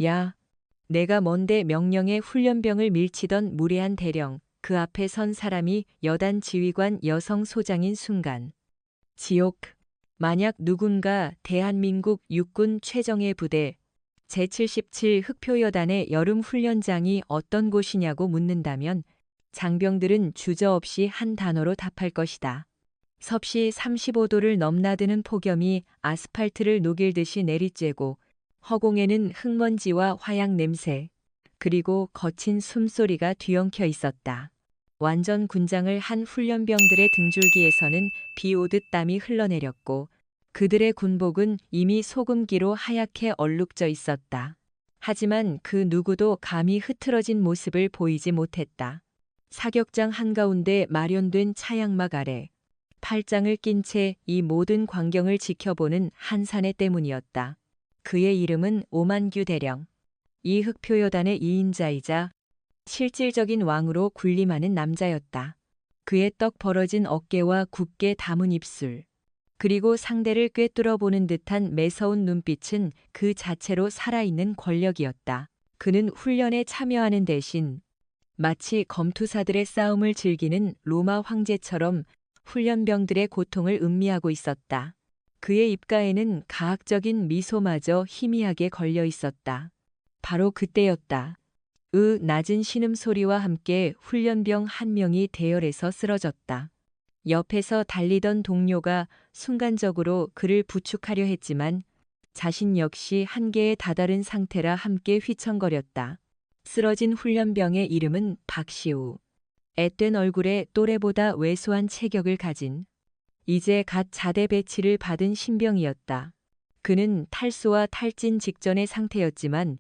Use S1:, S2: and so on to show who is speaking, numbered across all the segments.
S1: 야, 내가 뭔데 명령의 훈련병을 밀치던 무례한 대령, 그 앞에 선 사람이 여단 지휘관 여성 소장인 순간. 지옥. 만약 누군가 대한민국 육군 최정예 부대 제77 흑표여단의 여름 훈련장이 어떤 곳이냐고 묻는다면 장병들은 주저없이 한 단어로 답할 것이다. 섭씨 35도를 넘나드는 폭염이 아스팔트를 녹일듯이 내리쬐고 허공에는 흙먼지와 화약 냄새, 그리고 거친 숨소리가 뒤엉켜 있었다. 완전 군장을 한 훈련병들의 등줄기에서는 비 오듯 땀이 흘러내렸고 그들의 군복은 이미 소금기로 하얗게 얼룩져 있었다. 하지만 그 누구도 감히 흐트러진 모습을 보이지 못했다. 사격장 한가운데 마련된 차양막 아래 팔짱을 낀 채 이 모든 광경을 지켜보는 한 사내 때문이었다. 그의 이름은 오만규 대령. 이 흑표여단의 2인자이자 실질적인 왕으로 군림하는 남자였다. 그의 떡 벌어진 어깨와 굳게 담은 입술, 그리고 상대를 꿰뚫어 보는 듯한 매서운 눈빛은 그 자체로 살아있는 권력이었다. 그는 훈련에 참여하는 대신 마치 검투사들의 싸움을 즐기는 로마 황제처럼 훈련병들의 고통을 음미하고 있었다. 그의 입가에는 가학적인 미소마저 희미하게 걸려 있었다. 바로 그때였다. 낮은 신음소리와 함께 훈련병 한 명이 대열에서 쓰러졌다. 옆에서 달리던 동료가 순간적으로 그를 부축하려 했지만 자신 역시 한계에 다다른 상태라 함께 휘청거렸다. 쓰러진 훈련병의 이름은 박시우. 앳된 얼굴에 또래보다 왜소한 체격을 가진 이제 갓 자대 배치를 받은 신병이었다. 그는 탈수와 탈진 직전의 상태였지만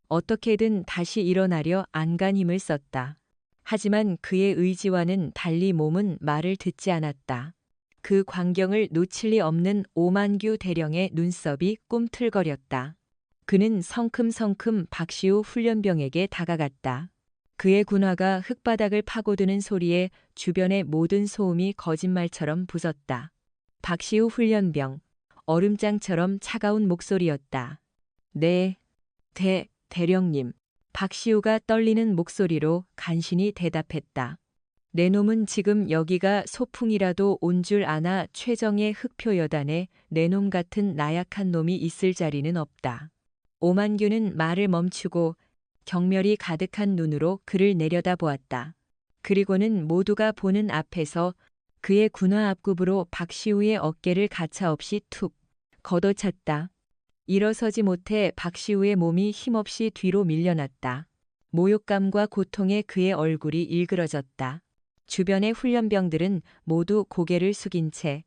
S1: 어떻게든 다시 일어나려 안간 힘을 썼다. 하지만 그의 의지와는 달리 몸은 말을 듣지 않았다. 그 광경을 놓칠 리 없는 오만규 대령의 눈썹이 꿈틀거렸다. 그는 성큼성큼 박시우 훈련병에게 다가갔다. 그의 군화가 흙바닥을 파고드는 소리에 주변의 모든 소음이 거짓말처럼 부쉈다. 박시우 훈련병, 얼음장처럼 차가운 목소리였다. 네, 대령님. 박시우가 떨리는 목소리로 간신히 대답했다. 내 놈은 지금 여기가 소풍이라도 온 줄 아나. 최정예 흑표여단에 내 놈 같은 나약한 놈이 있을 자리는 없다. 오만규는 말을 멈추고 경멸이 가득한 눈으로 그를 내려다보았다. 그리고는 모두가 보는 앞에서 그의 군화 앞굽으로 박시우의 어깨를 가차없이 툭 걷어찼다. 일어서지 못해 박시우의 몸이 힘없이 뒤로 밀려났다. 모욕감과 고통에 그의 얼굴이 일그러졌다. 주변의 훈련병들은 모두 고개를 숙인 채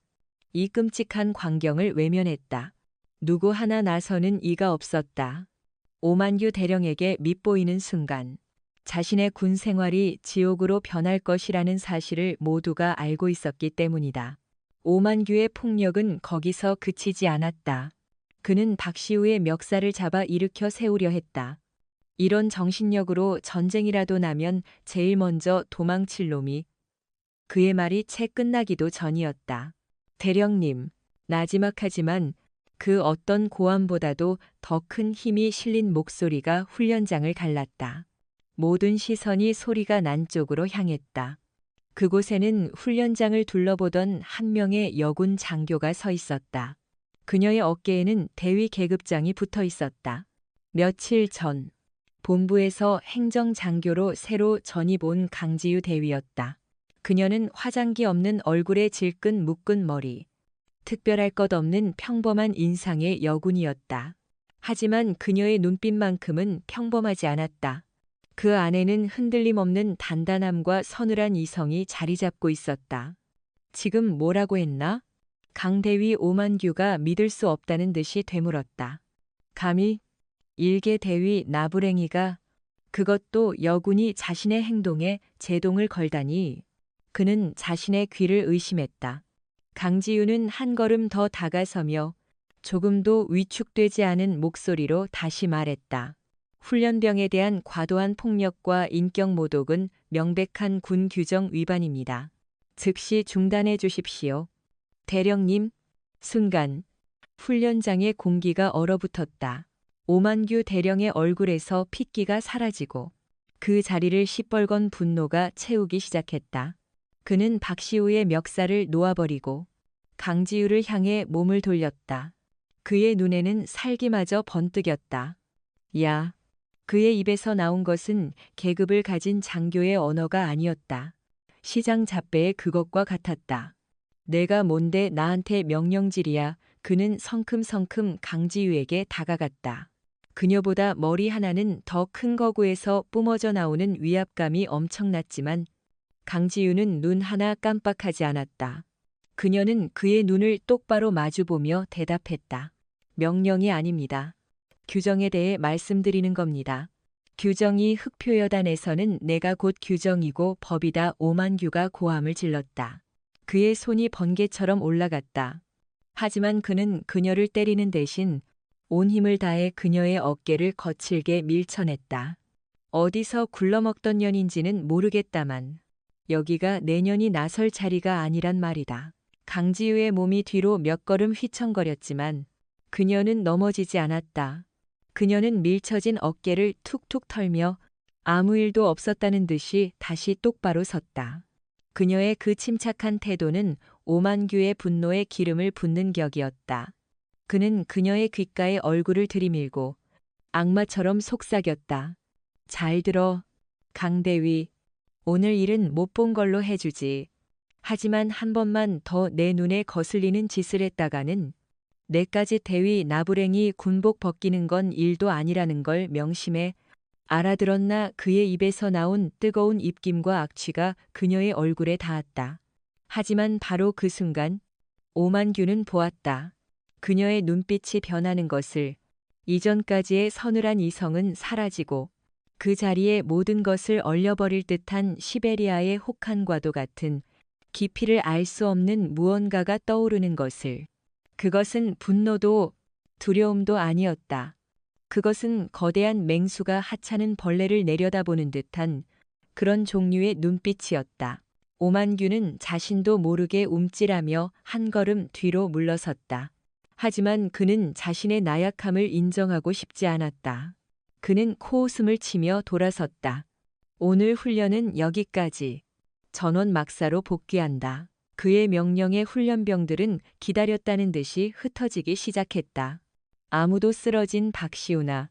S1: 이 끔찍한 광경을 외면했다. 누구 하나 나서는 이가 없었다. 오만규 대령에게 밉보이는 순간 자신의 군 생활이 지옥으로 변할 것이라는 사실을 모두가 알고 있었기 때문이다. 오만규의 폭력은 거기서 그치지 않았다. 그는 박시우의 멱살을 잡아 일으켜 세우려 했다. 이런 정신력으로 전쟁이라도 나면 제일 먼저 도망칠 놈이. 그의 말이 채 끝나기도 전이었다. 대령님, 나지막하지만 그 어떤 고함보다도 더 큰 힘이 실린 목소리가 훈련장을 갈랐다. 모든 시선이 소리가 난 쪽으로 향했다. 그곳에는 훈련장을 둘러보던 한 명의 여군 장교가 서 있었다. 그녀의 어깨에는 대위 계급장이 붙어 있었다. 며칠 전 본부에서 행정장교로 새로 전입 온 강지유 대위였다. 그녀는 화장기 없는 얼굴에 질끈 묶은 머리, 특별할 것 없는 평범한 인상의 여군이었다. 하지만 그녀의 눈빛만큼은 평범하지 않았다. 그 안에는 흔들림 없는 단단함과 서늘한 이성이 자리 잡고 있었다. 지금 뭐라고 했나? 강대위 오만규가 믿을 수 없다는 듯이 되물었다. 감히 일개 대위 나부랭이가, 그것도 여군이 자신의 행동에 제동을 걸다니. 그는 자신의 귀를 의심했다. 강지유는 한 걸음 더 다가서며 조금도 위축되지 않은 목소리로 다시 말했다. 훈련병에 대한 과도한 폭력과 인격 모독은 명백한 군 규정 위반입니다. 즉시 중단해 주십시오. 대령님. 순간 훈련장의 공기가 얼어붙었다. 오만규 대령의 얼굴에서 핏기가 사라지고 그 자리를 시뻘건 분노가 채우기 시작했다. 그는 박시우의 멱살을 놓아버리고 강지우를 향해 몸을 돌렸다. 그의 눈에는 살기마저 번뜩였다. 야! 그의 입에서 나온 것은 계급을 가진 장교의 언어가 아니었다. 시장 잡배의 그것과 같았다. 내가 뭔데 나한테 명령질이야. 그는 성큼성큼 강지우에게 다가갔다. 그녀보다 머리 하나는 더 큰 거구에서 뿜어져 나오는 위압감이 엄청났지만 강지우는 눈 하나 깜빡하지 않았다. 그녀는 그의 눈을 똑바로 마주보며 대답했다. 명령이 아닙니다. 규정에 대해 말씀드리는 겁니다. 규정이 흑표여단에서는 내가 곧 규정이고 법이다. 오만규가 고함을 질렀다. 그의 손이 번개처럼 올라갔다. 하지만 그는 그녀를 때리는 대신 온 힘을 다해 그녀의 어깨를 거칠게 밀쳐냈다. 어디서 굴러먹던 년인지는 모르겠다만 여기가 내 년이 나설 자리가 아니란 말이다. 강지우의 몸이 뒤로 몇 걸음 휘청거렸지만 그녀는 넘어지지 않았다. 그녀는 밀쳐진 어깨를 툭툭 털며 아무 일도 없었다는 듯이 다시 똑바로 섰다. 그녀의 그 침착한 태도는 오만규의 분노에 기름을 붓는 격이었다. 그는 그녀의 귓가에 얼굴을 들이밀고 악마처럼 속삭였다. 잘 들어, 강대위. 오늘 일은 못 본 걸로 해주지. 하지만 한 번만 더 내 눈에 거슬리는 짓을 했다가는 내까지 대위 나부랭이 군복 벗기는 건 일도 아니라는 걸 명심해. 알아들었나? 그의 입에서 나온 뜨거운 입김과 악취가 그녀의 얼굴에 닿았다. 하지만 바로 그 순간 오만규는 보았다. 그녀의 눈빛이 변하는 것을. 이전까지의 서늘한 이성은 사라지고 그 자리에 모든 것을 얼려버릴 듯한 시베리아의 혹한과도 같은 깊이를 알 수 없는 무언가가 떠오르는 것을. 그것은 분노도 두려움도 아니었다. 그것은 거대한 맹수가 하찮은 벌레를 내려다보는 듯한 그런 종류의 눈빛이었다. 오만규는 자신도 모르게 움찔하며 한 걸음 뒤로 물러섰다. 하지만 그는 자신의 나약함을 인정하고 싶지 않았다. 그는 코웃음을 치며 돌아섰다. 오늘 훈련은 여기까지. 전원 막사로 복귀한다. 그의 명령에 훈련병들은 기다렸다는 듯이 흩어지기 시작했다. 아무도 쓰러진 박시우나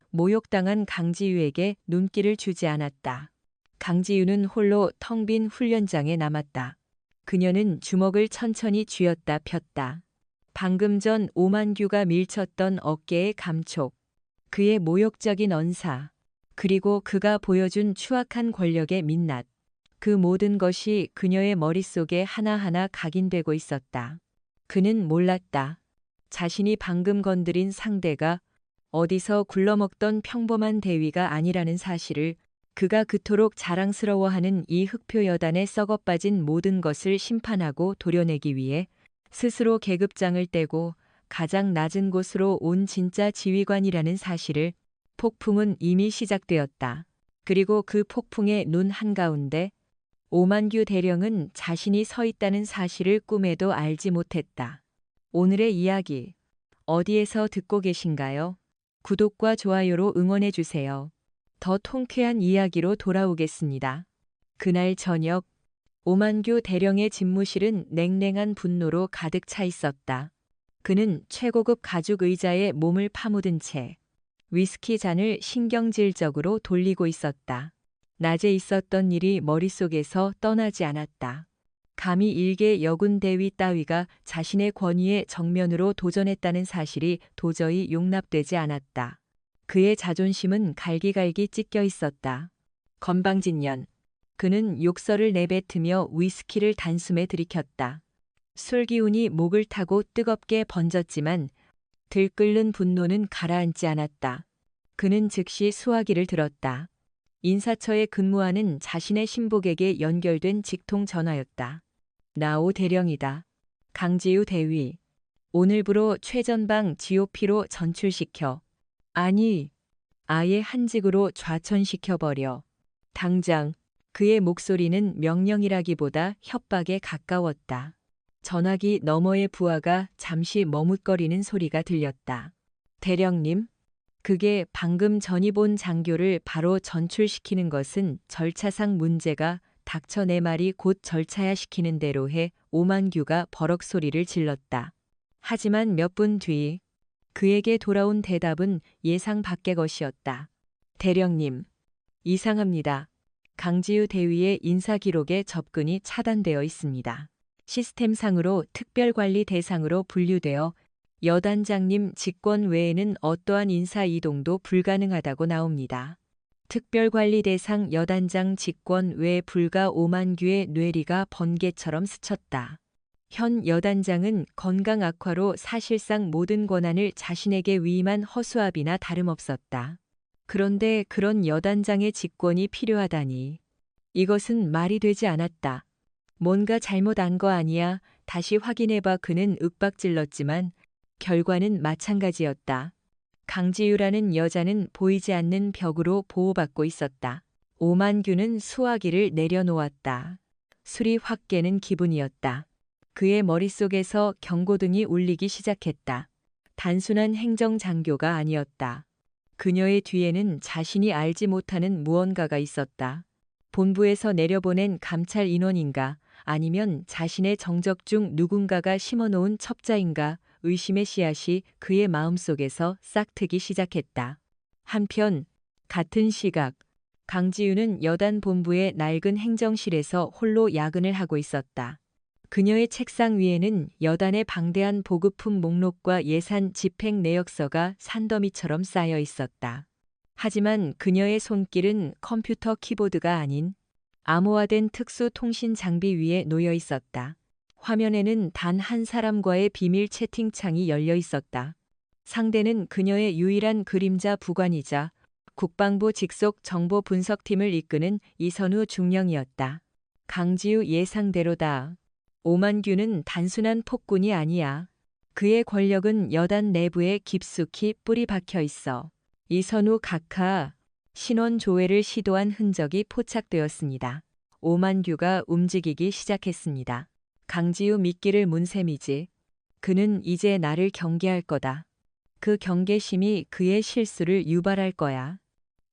S1: 모욕당한 강지우에게 눈길을 주지 않았다. 강지우는 홀로 텅 빈 훈련장에 남았다. 그녀는 주먹을 천천히 쥐었다 폈다. 방금 전 오만규가 밀쳤던 어깨의 감촉, 그의 모욕적인 언사, 그리고 그가 보여준 추악한 권력의 민낯. 그 모든 것이 그녀의 머릿속에 하나하나 각인되고 있었다. 그는 몰랐다. 자신이 방금 건드린 상대가 어디서 굴러먹던 평범한 대위가 아니라는 사실을. 그가 그토록 자랑스러워하는 이 흑표 여단에 썩어빠진 모든 것을 심판하고 도려내기 위해 스스로 계급장을 떼고 가장 낮은 곳으로 온 진짜 지휘관이라는 사실을. 폭풍은 이미 시작되었다. 그리고 그 폭풍의 눈 한가운데 오만규 대령은 자신이 서 있다는 사실을 꿈에도 알지 못했다. 오늘의 이야기 어디에서 듣고 계신가요? 구독과 좋아요로 응원해 주세요. 더 통쾌한 이야기로 돌아오겠습니다. 그날 저녁 오만규 대령의 집무실은 냉랭한 분노로 가득 차 있었다. 그는 최고급 가죽 의자에 몸을 파묻은 채 위스키 잔을 신경질적으로 돌리고 있었다. 낮에 있었던 일이 머릿속에서 떠나지 않았다. 감히 일개 여군 대위 따위가 자신의 권위에 정면으로 도전했다는 사실이 도저히 용납되지 않았다. 그의 자존심은 갈기갈기 찢겨 있었다. 건방진년. 그는 욕설을 내뱉으며 위스키를 단숨에 들이켰다. 술기운이 목을 타고 뜨겁게 번졌지만 들끓는 분노는 가라앉지 않았다. 그는 즉시 수화기를 들었다. 인사처에 근무하는 자신의 신복에게 연결된 직통 전화였다. 나오 대령이다. 강지우 대위. 오늘부로 최전방 GOP로 전출시켜. 아니, 아예 한직으로 좌천시켜버려. 당장. 그의 목소리는 명령이라기보다 협박에 가까웠다. 전화기 너머의 부하가 잠시 머뭇거리는 소리가 들렸다. 대령님? 그게 방금 전이 본 장교를 바로 전출시키는 것은 절차상 문제가 닥쳐 내 말이 곧 절차야 시키는 대로 해. 오만규가 버럭 소리를 질렀다. 하지만 몇 분 뒤 그에게 돌아온 대답은 예상 밖의 것이었다. 대령님, 이상합니다. 강지우 대위의 인사기록에 접근이 차단되어 있습니다. 시스템상으로 특별관리 대상으로 분류되어 여단장님 직권 외에는 어떠한 인사 이동도 불가능하다고 나옵니다. 특별관리 대상 여단장 직권 외 불가. 오만규의 뇌리가 번개처럼 스쳤다. 현 여단장은 건강 악화로 사실상 모든 권한을 자신에게 위임한 허수아비나 다름없었다. 그런데 그런 여단장의 직권이 필요하다니. 이것은 말이 되지 않았다. 뭔가 잘못 안 거 아니야. 다시 확인해봐. 그는 윽박질렀지만 결과는 마찬가지였다. 강지유라는 여자는 보이지 않는 벽으로 보호받고 있었다. 오만규는 수화기를 내려놓았다. 술이 확 깨는 기분이었다. 그의 머릿속에서 경고등이 울리기 시작했다. 단순한 행정장교가 아니었다. 그녀의 뒤에는 자신이 알지 못하는 무언가가 있었다. 본부에서 내려보낸 감찰 인원인가, 아니면 자신의 정적 중 누군가가 심어놓은 첩자인가. 의심의 씨앗이 그의 마음속에서 싹트기 시작했다. 한편 같은 시각 강지유는 여단 본부의 낡은 행정실에서 홀로 야근을 하고 있었다. 그녀의 책상 위에는 여단의 방대한 보급품 목록과 예산 집행 내역서가 산더미처럼 쌓여 있었다. 하지만 그녀의 손길은 컴퓨터 키보드가 아닌 암호화된 특수 통신 장비 위에 놓여 있었다. 화면에는 단 한 사람과의 비밀 채팅창이 열려 있었다. 상대는 그녀의 유일한 그림자 부관이자 국방부 직속 정보 분석팀을 이끄는 이선우 중령이었다. 강지우 예상대로다. 오만규는 단순한 폭군이 아니야. 그의 권력은 여단 내부에 깊숙이 뿌리 박혀 있어. 이선우 각하 신원 조회를 시도한 흔적이 포착되었습니다. 오만규가 움직이기 시작했습니다. 강지우 미끼를 문 셈이지. 그는 이제 나를 경계할 거다. 그 경계심이 그의 실수를 유발할 거야.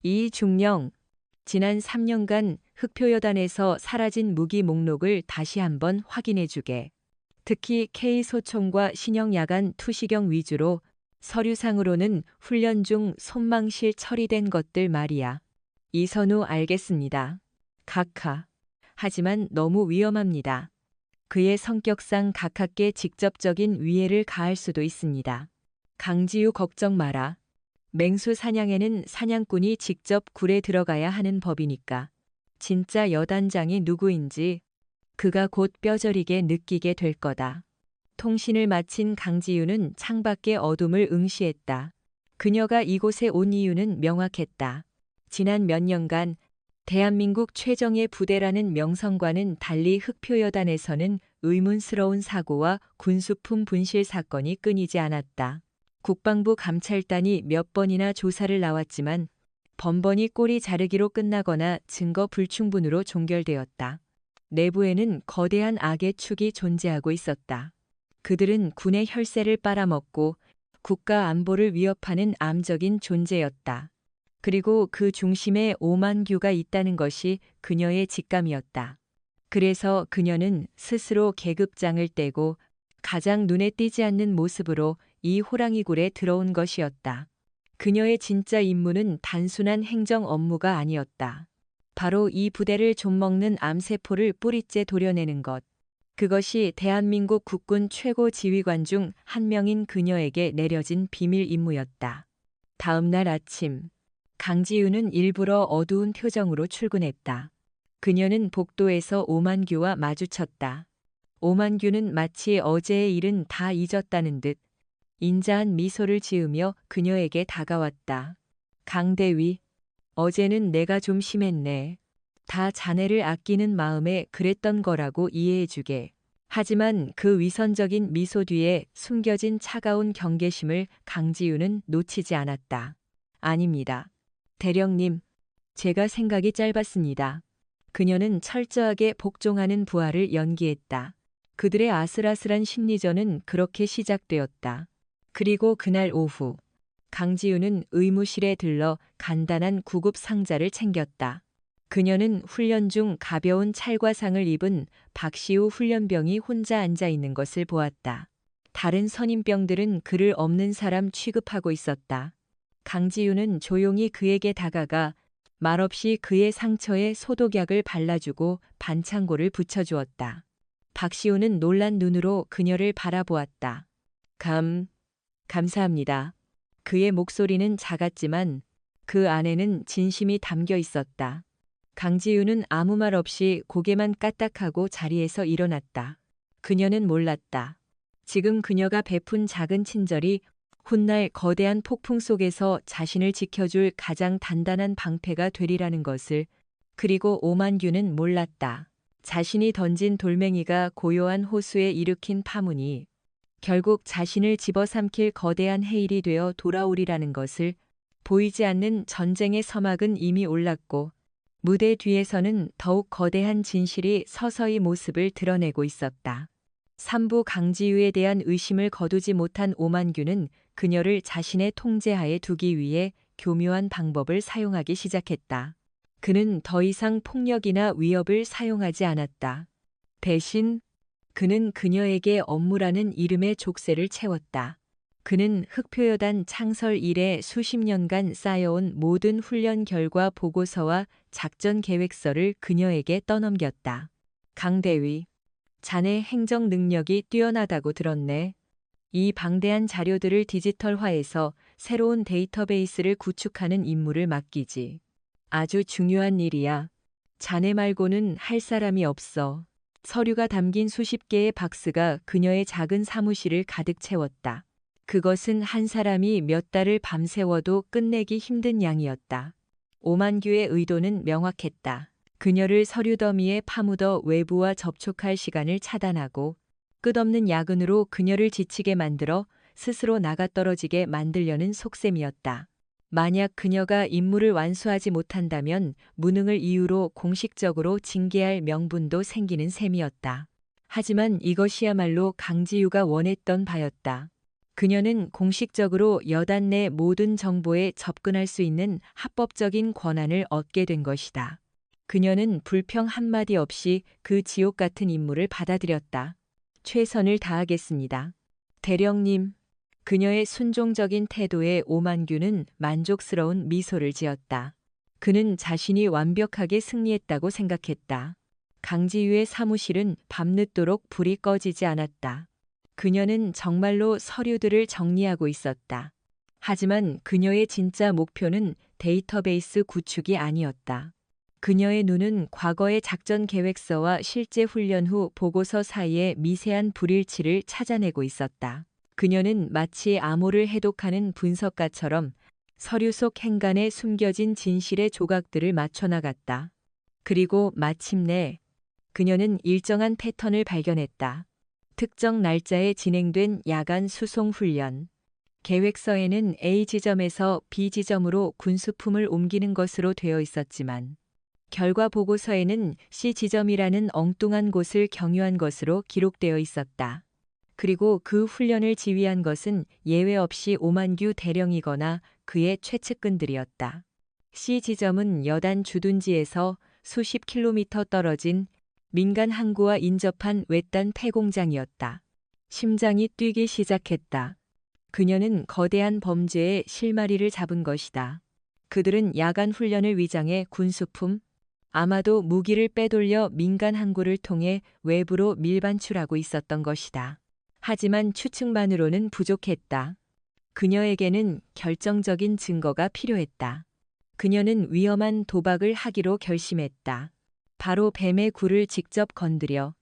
S1: 이 중령, 지난 3년간 흑표여단에서 사라진 무기 목록을 다시 한번 확인해 주게. 특히 K소총과 신형야간 투시경 위주로 서류상으로는 훈련 중 손망실 처리된 것들 말이야. 이선우 알겠습니다. 각하. 하지만 너무 위험합니다. 그의 성격상 각하께 직접적인 위해를 가할 수도 있습니다. 강지우 걱정 마라. 맹수 사냥에는 사냥꾼이 직접 굴에 들어가야 하는 법이니까. 진짜 여단장이 누구인지 그가 곧 뼈저리게 느끼게 될 거다. 통신을 마친 강지유는 창밖의 어둠을 응시했다. 그녀가 이곳에 온 이유는 명확했다. 지난 몇 년간 대한민국 최정예 부대라는 명성과는 달리 흑표여단에서는 의문스러운 사고와 군수품 분실 사건이 끊이지 않았다. 국방부 감찰단이 몇 번이나 조사를 나왔지만 번번이 꼬리 자르기로 끝나거나 증거 불충분으로 종결되었다. 내부에는 거대한 악의 축이 존재하고 있었다. 그들은 군의 혈세를 빨아먹고 국가 안보를 위협하는 암적인 존재였다. 그리고 그 중심에 오만규가 있다는 것이 그녀의 직감이었다. 그래서 그녀는 스스로 계급장을 떼고 가장 눈에 띄지 않는 모습으로 이 호랑이굴에 들어온 것이었다. 그녀의 진짜 임무는 단순한 행정 업무가 아니었다. 바로 이 부대를 좀먹는 암세포를 뿌리째 도려내는 것. 그것이 대한민국 국군 최고 지휘관 중 한 명인 그녀에게 내려진 비밀 임무였다. 다음 날 아침, 강지유는 일부러 어두운 표정으로 출근했다. 그녀는 복도에서 오만규와 마주쳤다. 오만규는 마치 어제의 일은 다 잊었다는 듯 인자한 미소를 지으며 그녀에게 다가왔다. 강대위, 어제는 내가 좀 심했네. 다 자네를 아끼는 마음에 그랬던 거라고 이해해주게. 하지만 그 위선적인 미소 뒤에 숨겨진 차가운 경계심을 강지유는 놓치지 않았다. 아닙니다. 대령님, 제가 생각이 짧았습니다. 그녀는 철저하게 복종하는 부하를 연기했다. 그들의 아슬아슬한 심리전은 그렇게 시작되었다. 그리고 그날 오후, 강지우는 의무실에 들러 간단한 구급 상자를 챙겼다. 그녀는 훈련 중 가벼운 찰과상을 입은 박시우 훈련병이 혼자 앉아 있는 것을 보았다. 다른 선임병들은 그를 없는 사람 취급하고 있었다. 강지우는 조용히 그에게 다가가 말없이 그의 상처에 소독약을 발라주고 반창고를 붙여주었다. 박시우는 놀란 눈으로 그녀를 바라보았다. 감사합니다. 그의 목소리는 작았지만 그 안에는 진심이 담겨 있었다. 강지우는 아무 말 없이 고개만 까딱하고 자리에서 일어났다. 그녀는 몰랐다. 지금 그녀가 베푼 작은 친절이 훗날 거대한 폭풍 속에서 자신을 지켜줄 가장 단단한 방패가 되리라는 것을. 그리고 오만규는 몰랐다. 자신이 던진 돌멩이가 고요한 호수에 일으킨 파문이 결국 자신을 집어삼킬 거대한 해일이 되어 돌아오리라는 것을. 보이지 않는 전쟁의 서막은 이미 올랐고 무대 뒤에서는 더욱 거대한 진실이 서서히 모습을 드러내고 있었다. 삼부 강지우에 대한 의심을 거두지 못한 오만규는 그녀를 자신의 통제하에 두기 위해 교묘한 방법을 사용하기 시작했다. 그는 더 이상 폭력이나 위협을 사용하지 않았다. 대신 그는 그녀에게 업무라는 이름의 족쇄를 채웠다. 그는 흑표여단 창설 이래 수십 년간 쌓여온 모든 훈련 결과 보고서와 작전 계획서를 그녀에게 떠넘겼다. 강대위, 자네 행정 능력이 뛰어나다고 들었네. 이 방대한 자료들을 디지털화해서 새로운 데이터베이스를 구축하는 임무를 맡기지. 아주 중요한 일이야. 자네 말고는 할 사람이 없어. 서류가 담긴 수십 개의 박스가 그녀의 작은 사무실을 가득 채웠다. 그것은 한 사람이 몇 달을 밤새워도 끝내기 힘든 양이었다. 오만규의 의도는 명확했다. 그녀를 서류 더미에 파묻어 외부와 접촉할 시간을 차단하고 끝없는 야근으로 그녀를 지치게 만들어 스스로 나가떨어지게 만들려는 속셈이었다. 만약 그녀가 임무를 완수하지 못한다면 무능을 이유로 공식적으로 징계할 명분도 생기는 셈이었다. 하지만 이것이야말로 강지우가 원했던 바였다. 그녀는 공식적으로 여단 내 모든 정보에 접근할 수 있는 합법적인 권한을 얻게 된 것이다. 그녀는 불평 한마디 없이 그 지옥 같은 임무를 받아들였다. 최선을 다하겠습니다. 대령님. 그녀의 순종적인 태도에 오만규는 만족스러운 미소를 지었다. 그는 자신이 완벽하게 승리했다고 생각했다. 강지유의 사무실은 밤늦도록 불이 꺼지지 않았다. 그녀는 정말로 서류들을 정리하고 있었다. 하지만 그녀의 진짜 목표는 데이터베이스 구축이 아니었다. 그녀의 눈은 과거의 작전 계획서와 실제 훈련 후 보고서 사이의 미세한 불일치를 찾아내고 있었다. 그녀는 마치 암호를 해독하는 분석가처럼 서류 속 행간에 숨겨진 진실의 조각들을 맞춰나갔다. 그리고 마침내 그녀는 일정한 패턴을 발견했다. 특정 날짜에 진행된 야간 수송 훈련. 계획서에는 A 지점에서 B 지점으로 군수품을 옮기는 것으로 되어 있었지만 결과 보고서에는 C 지점이라는 엉뚱한 곳을 경유한 것으로 기록되어 있었다. 그리고 그 훈련을 지휘한 것은 예외 없이 오만규 대령이거나 그의 최측근들이었다. C 지점은 여단 주둔지에서 수십 킬로미터 떨어진 민간 항구와 인접한 외딴 폐공장이었다. 심장이 뛰기 시작했다. 그녀는 거대한 범죄의 실마리를 잡은 것이다. 그들은 야간 훈련을 위장해 군수품, 아마도 무기를 빼돌려 민간 항구를 통해 외부로 밀반출하고 있었던 것이다. 하지만 추측만으로는 부족했다. 그녀에게는 결정적인 증거가 필요했다. 그녀는 위험한 도박을 하기로 결심했다. 바로 뱀의 굴을 직접 건드려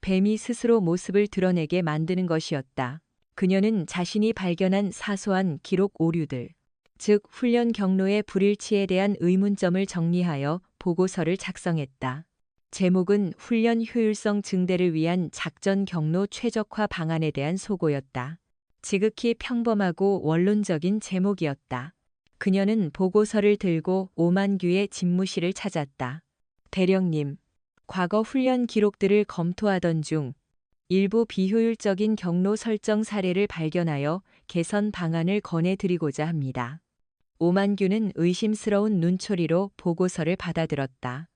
S1: 뱀이 스스로 모습을 드러내게 만드는 것이었다. 그녀는 자신이 발견한 사소한 기록 오류들, 즉 훈련 경로의 불일치에 대한 의문점을 정리하여 보고서를 작성했다. 제목은 훈련 효율성 증대를 위한 작전 경로 최적화 방안에 대한 소고였다. 지극히 평범하고 원론적인 제목이었다. 그녀는 보고서를 들고 오만규의 집무실을 찾았다. 대령님, 과거 훈련 기록들을 검토하던 중 일부 비효율적인 경로 설정 사례를 발견하여 개선 방안을 권해드리고자 합니다. 오만규는 의심스러운 눈초리로 보고서를 받아들었다.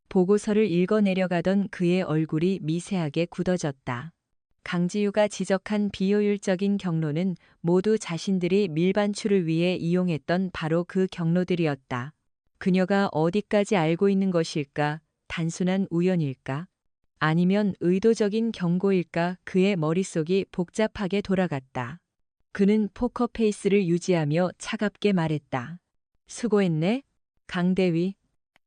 S1: 보고서를 읽어내려가던 그의 얼굴이 미세하게 굳어졌다. 강지유가 지적한 비효율적인 경로는 모두 자신들이 밀반출을 위해 이용했던 바로 그 경로들이었다. 그녀가 어디까지 알고 있는 것일까? 단순한 우연일까? 아니면 의도적인 경고일까? 그의 머릿속이 복잡하게 돌아갔다. 그는 포커페이스를 유지하며 차갑게 말했다. 수고했네, 강대위.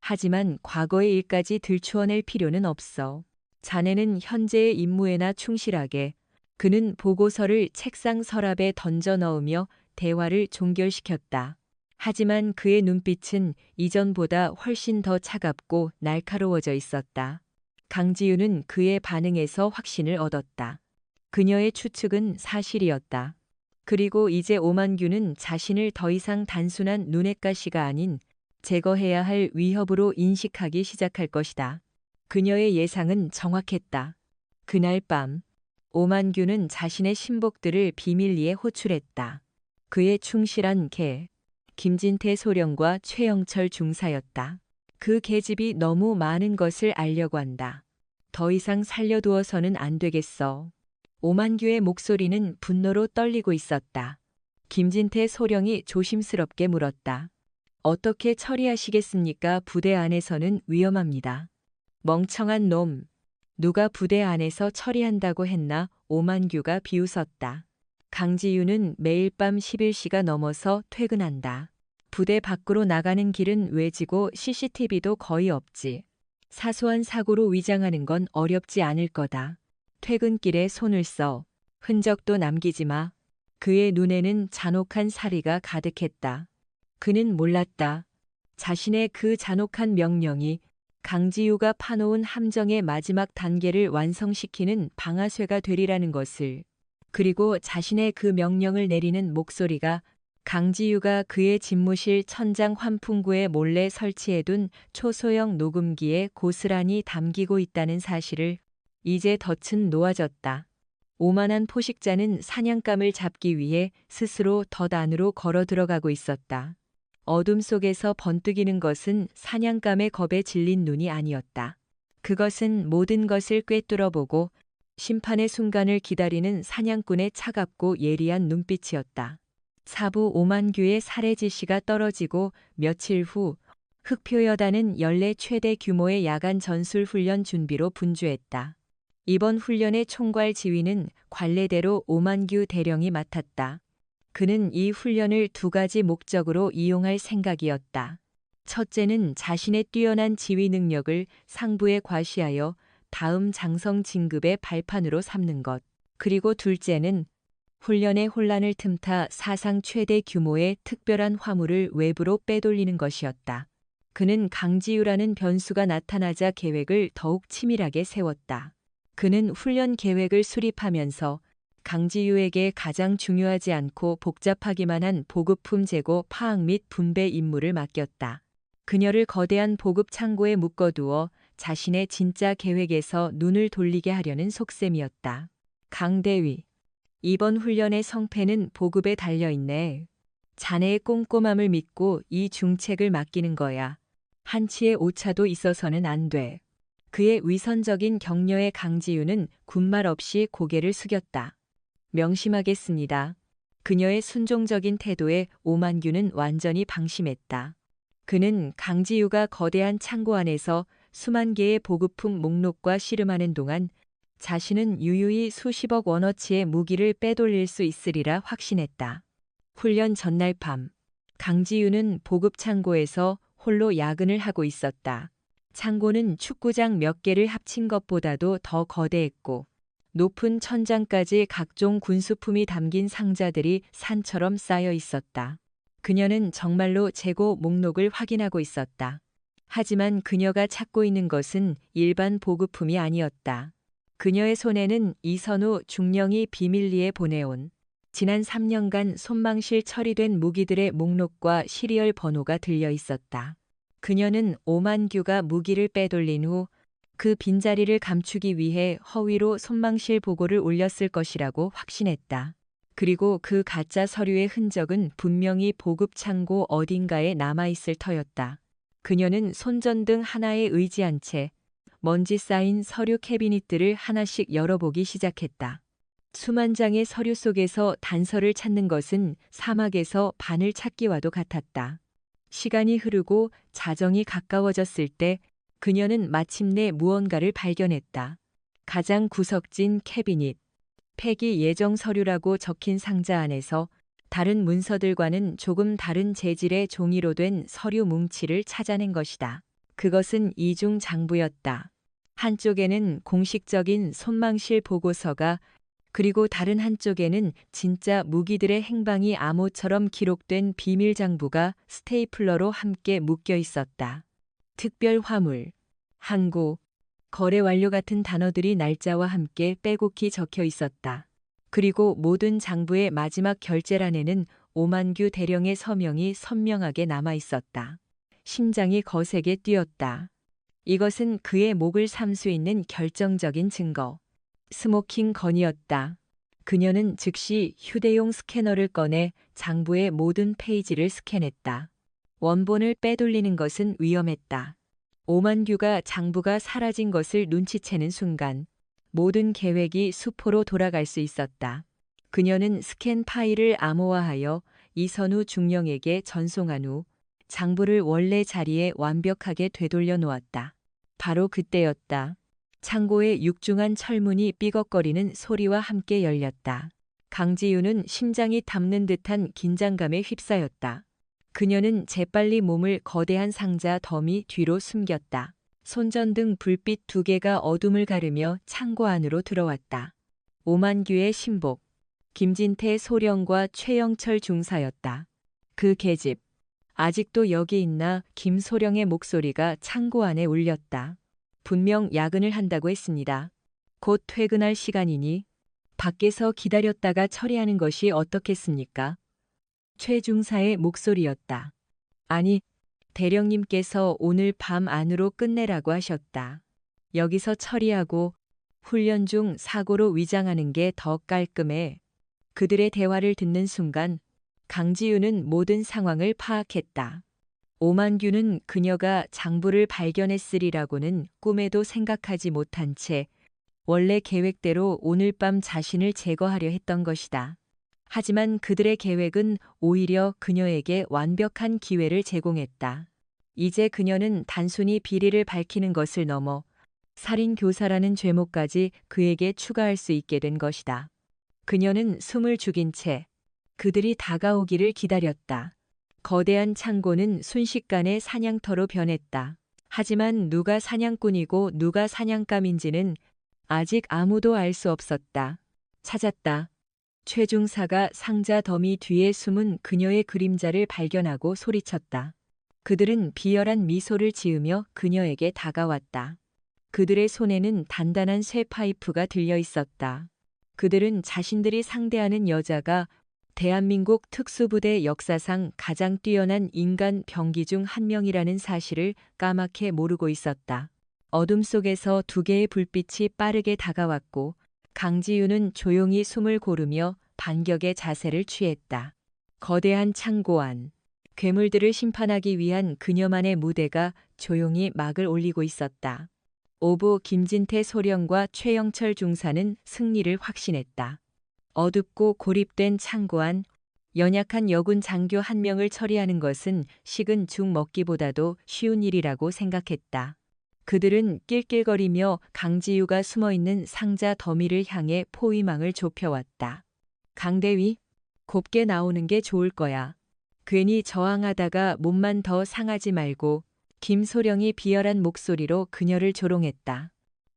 S1: 하지만 과거의 일까지 들추어낼 필요는 없어. 자네는 현재의 임무에나 충실하게. 그는 보고서를 책상 서랍에 던져 넣으며 대화를 종결시켰다. 하지만 그의 눈빛은 이전보다 훨씬 더 차갑고 날카로워져 있었다. 강지유는 그의 반응에서 확신을 얻었다. 그녀의 추측은 사실이었다. 그리고 이제 오만규는 자신을 더 이상 단순한 눈엣가시가 아닌 제거해야 할 위협으로 인식하기 시작할 것이다. 그녀의 예상은 정확했다. 그날 밤, 오만규는 자신의 신복들을 비밀리에 호출했다. 그의 충실한 개, 김진태 소령과 최영철 중사였다. 그 계집이 너무 많은 것을 알려고 한다. 더 이상 살려두어서는 안 되겠어. 오만규의 목소리는 분노로 떨리고 있었다. 김진태 소령이 조심스럽게 물었다. 어떻게 처리하시겠습니까? 부대 안에서는 위험합니다. 멍청한 놈. 누가 부대 안에서 처리한다고 했나? 오만규가 비웃었다. 강지유는 매일 밤 11시가 넘어서 퇴근한다. 부대 밖으로 나가는 길은 외지고 CCTV도 거의 없지. 사소한 사고로 위장하는 건 어렵지 않을 거다. 퇴근길에 손을 써. 흔적도 남기지 마. 그의 눈에는 잔혹한 사리가 가득했다. 그는 몰랐다. 자신의 그 잔혹한 명령이 강지유가 파놓은 함정의 마지막 단계를 완성시키는 방아쇠가 되리라는 것을. 그리고 자신의 그 명령을 내리는 목소리가 강지유가 그의 집무실 천장 환풍구에 몰래 설치해둔 초소형 녹음기에 고스란히 담기고 있다는 사실을. 이제 덫은 놓아졌다. 오만한 포식자는 사냥감을 잡기 위해 스스로 덫 안으로 걸어 들어가고 있었다. 어둠 속에서 번뜩이는 것은 사냥감의 겁에 질린 눈이 아니었다. 그것은 모든 것을 꿰뚫어보고 심판의 순간을 기다리는 사냥꾼의 차갑고 예리한 눈빛이었다. 사부 오만규의 살해 지시가 떨어지고 며칠 후 흑표여단은 연례 최대 규모의 야간 전술 훈련 준비로 분주했다. 이번 훈련의 총괄 지휘는 관례대로 오만규 대령이 맡았다. 그는 이 훈련을 두 가지 목적으로 이용할 생각이었다. 첫째는 자신의 뛰어난 지휘 능력을 상부에 과시하여 다음 장성 진급의 발판으로 삼는 것. 그리고 둘째는 훈련의 혼란을 틈타 사상 최대 규모의 특별한 화물을 외부로 빼돌리는 것이었다. 그는 강지유라는 변수가 나타나자 계획을 더욱 치밀하게 세웠다. 그는 훈련 계획을 수립하면서 강지유에게 가장 중요하지 않고 복잡하기만 한 보급품 재고 파악 및 분배 임무를 맡겼다. 그녀를 거대한 보급 창고에 묶어두어 자신의 진짜 계획에서 눈을 돌리게 하려는 속셈이었다. 강대위, 이번 훈련의 성패는 보급에 달려있네. 자네의 꼼꼼함을 믿고 이 중책을 맡기는 거야. 한치의 오차도 있어서는 안 돼. 그의 위선적인 격려에 강지유는 군말 없이 고개를 숙였다. 명심하겠습니다. 그녀의 순종적인 태도에 오만규는 완전히 방심했다. 그는 강지유가 거대한 창고 안에서 수만 개의 보급품 목록과 씨름하는 동안 자신은 유유히 수십억 원어치의 무기를 빼돌릴 수 있으리라 확신했다. 훈련 전날 밤, 강지유는 보급 창고에서 홀로 야근을 하고 있었다. 창고는 축구장 몇 개를 합친 것보다도 더 거대했고 높은 천장까지 각종 군수품이 담긴 상자들이 산처럼 쌓여 있었다. 그녀는 정말로 재고 목록을 확인하고 있었다. 하지만 그녀가 찾고 있는 것은 일반 보급품이 아니었다. 그녀의 손에는 이선우 중령이 비밀리에 보내온 지난 3년간 손망실 처리된 무기들의 목록과 시리얼 번호가 들려 있었다. 그녀는 오만규가 무기를 빼돌린 후 그 빈자리를 감추기 위해 허위로 손망실 보고를 올렸을 것이라고 확신했다. 그리고 그 가짜 서류의 흔적은 분명히 보급 창고 어딘가에 남아있을 터였다. 그녀는 손전등 하나에 의지한 채 먼지 쌓인 서류 캐비닛들을 하나씩 열어보기 시작했다. 수만 장의 서류 속에서 단서를 찾는 것은 사막에서 바늘 찾기와도 같았다. 시간이 흐르고 자정이 가까워졌을 때 그녀는 마침내 무언가를 발견했다. 가장 구석진 캐비닛. 폐기 예정 서류라고 적힌 상자 안에서 다른 문서들과는 조금 다른 재질의 종이로 된 서류 뭉치를 찾아낸 것이다. 그것은 이중 장부였다. 한쪽에는 공식적인 손망실 보고서가, 그리고 다른 한쪽에는 진짜 무기들의 행방이 암호처럼 기록된 비밀 장부가 스테이플러로 함께 묶여 있었다. 특별 화물, 항고, 거래 완료 같은 단어들이 날짜와 함께 빼곡히 적혀 있었다. 그리고 모든 장부의 마지막 결제란에는 오만규 대령의 서명이 선명하게 남아 있었다. 심장이 거세게 뛰었다. 이것은 그의 목을 삼 수 있는 결정적인 증거. 스모킹 건이었다. 그녀는 즉시 휴대용 스캐너를 꺼내 장부의 모든 페이지를 스캔했다. 원본을 빼돌리는 것은 위험했다. 오만규가 장부가 사라진 것을 눈치채는 순간 모든 계획이 수포로 돌아갈 수 있었다. 그녀는 스캔 파일을 암호화하여 이선우 중령에게 전송한 후 장부를 원래 자리에 완벽하게 되돌려 놓았다. 바로 그때였다. 창고의 육중한 철문이 삐걱거리는 소리와 함께 열렸다. 강지유는 심장이 답는 듯한 긴장감에 휩싸였다. 그녀는 재빨리 몸을 거대한 상자 더미 뒤로 숨겼다. 손전등 불빛 2개가 어둠을 가르며 창고 안으로 들어왔다. 오만규의 신복, 김진태 소령과 최영철 중사였다. 그 계집. 아직도 여기 있나? 김소령의 목소리가 창고 안에 울렸다. 분명 야근을 한다고 했습니다. 곧 퇴근할 시간이니 밖에서 기다렸다가 처리하는 것이 어떻겠습니까? 최 중사의 목소리였다. 아니, 대령님께서 오늘 밤 안으로 끝내라고 하셨다. 여기서 처리하고 훈련 중 사고로 위장하는 게 더 깔끔해. 그들의 대화를 듣는 순간 강지유는 모든 상황을 파악했다. 오만규는 그녀가 장부를 발견했으리라고는 꿈에도 생각하지 못한 채 원래 계획대로 오늘 밤 자신을 제거하려 했던 것이다. 하지만 그들의 계획은 오히려 그녀에게 완벽한 기회를 제공했다. 이제 그녀는 단순히 비리를 밝히는 것을 넘어 살인 교사라는 죄목까지 그에게 추가할 수 있게 된 것이다. 그녀는 숨을 죽인 채 그들이 다가오기를 기다렸다. 거대한 창고는 순식간에 사냥터로 변했다. 하지만 누가 사냥꾼이고 누가 사냥감인지는 아직 아무도 알 수 없었다. 찾았다. 최중사가 상자 더미 뒤에 숨은 그녀의 그림자를 발견하고 소리쳤다. 그들은 비열한 미소를 지으며 그녀에게 다가왔다. 그들의 손에는 단단한 쇠 파이프가 들려 있었다. 그들은 자신들이 상대하는 여자가 대한민국 특수부대 역사상 가장 뛰어난 인간 병기 중 한 명이라는 사실을 까맣게 모르고 있었다. 어둠 속에서 2개의 불빛이 빠르게 다가왔고 강지유는 조용히 숨을 고르며 반격의 자세를 취했다. 거대한 창고 안. 괴물들을 심판하기 위한 그녀만의 무대가 조용히 막을 올리고 있었다. 오부 김진태 소령과 최영철 중사는 승리를 확신했다. 어둡고 고립된 창고 안, 연약한 여군 장교 1명을 처리하는 것은 식은 죽 먹기보다도 쉬운 일이라고 생각했다. 그들은 낄낄거리며 강지유가 숨어있는 상자 더미를 향해 포위망을 좁혀왔다. 강대위, 곱게 나오는 게 좋을 거야. 괜히 저항하다가 몸만 더 상하지 말고. 김소령이 비열한 목소리로 그녀를 조롱했다.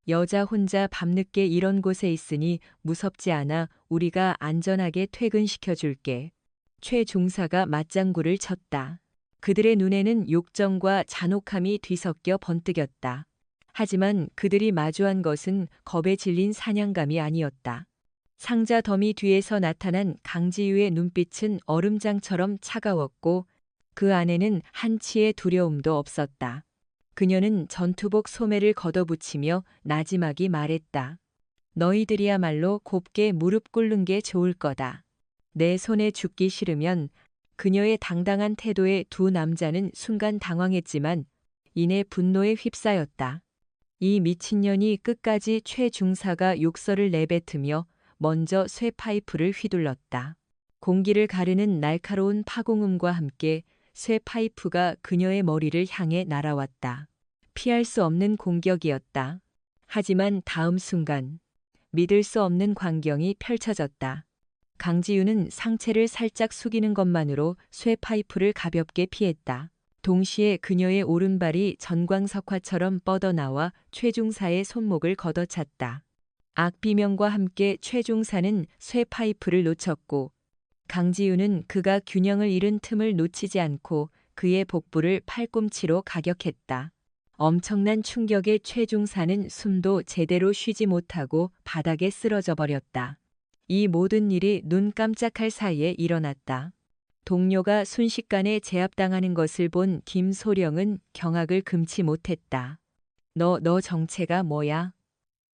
S1: 여자 혼자 밤늦게 이런 곳에 있으니 무섭지 않아. 우리가 안전하게 퇴근시켜줄게. 최 중사가 맞장구를 쳤다. 그들의 눈에는 욕정과 잔혹함이 뒤섞여 번뜩였다. 하지만 그들이 마주한 것은 겁에 질린 사냥감이 아니었다. 상자 더미 뒤에서 나타난 강지유의 눈빛은 얼음장처럼 차가웠고 그 안에는 한치의 두려움도 없었다. 그녀는 전투복 소매를 걷어붙이며 나지막이 말했다. 너희들이야말로 곱게 무릎 꿇는 게 좋을 거다. 내 손에 죽기 싫으면. 그녀의 당당한 태도에 두 남자는 순간 당황했지만 이내 분노에 휩싸였다. 이 미친년이 끝까지 최 중사가 욕설을 내뱉으며 먼저 쇠 파이프를 휘둘렀다. 공기를 가르는 날카로운 파공음과 함께 쇠 파이프가 그녀의 머리를 향해 날아왔다. 피할 수 없는 공격이었다. 하지만 다음 순간 믿을 수 없는 광경이 펼쳐졌다. 강지윤은 상체를 살짝 숙이는 것만으로 쇠 파이프를 가볍게 피했다. 동시에 그녀의 오른발이 전광석화처럼 뻗어나와 최중사의 손목을 걷어찼다. 악비명과 함께 최중사는 쇠 파이프를 놓쳤고 강지윤은 그가 균형을 잃은 틈을 놓치지 않고 그의 복부를 팔꿈치로 가격했다. 엄청난 충격에 최중사는 숨도 제대로 쉬지 못하고 바닥에 쓰러져 버렸다. 이 모든 일이 눈 깜짝할 사이에 일어났다. 동료가 순식간에 제압당하는 것을 본 김소령은 경악을 금치 못했다. 너 정체가 뭐야?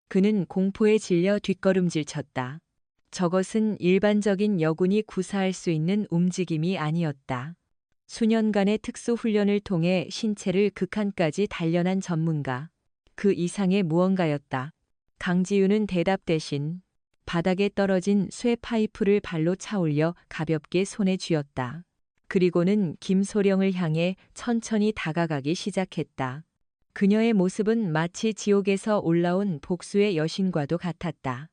S1: 그는 공포에 질려 뒷걸음질 쳤다. 저것은 일반적인 여군이 구사할 수 있는 움직임이 아니었다. 수년간의 특수훈련을 통해 신체를 극한까지 단련한 전문가. 그 이상의 무언가였다. 강지윤은 대답 대신 바닥에 떨어진 쇠 파이프를 발로 차올려 가볍게 손에 쥐었다. 그리고는 김소령을 향해 천천히 다가가기 시작했다. 그녀의 모습은 마치 지옥에서 올라온 복수의 여신과도 같았다.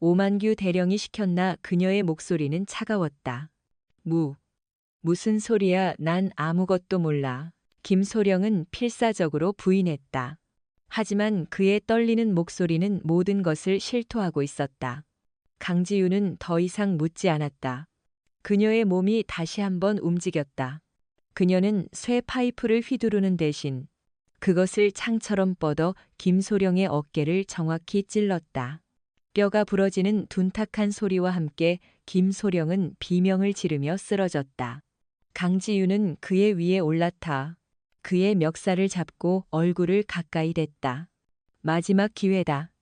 S1: 오만규 대령이 시켰나. 그녀의 목소리는 차가웠다. 무슨 소리야. 난 아무것도 몰라. 김소령은 필사적으로 부인했다. 하지만 그의 떨리는 목소리는 모든 것을 실토하고 있었다. 강지윤은 더 이상 묻지 않았다. 그녀의 몸이 다시 한번 움직였다. 그녀는 쇠 파이프를 휘두르는 대신 그것을 창처럼 뻗어 김소령의 어깨를 정확히 찔렀다. 뼈가 부러지는 둔탁한 소리와 함께 김소령은 비명을 지르며 쓰러졌다. 강지윤은 그의 위에 올라타 그의 멱살을 잡고 얼굴을 가까이 댔다. 마지막 기회다.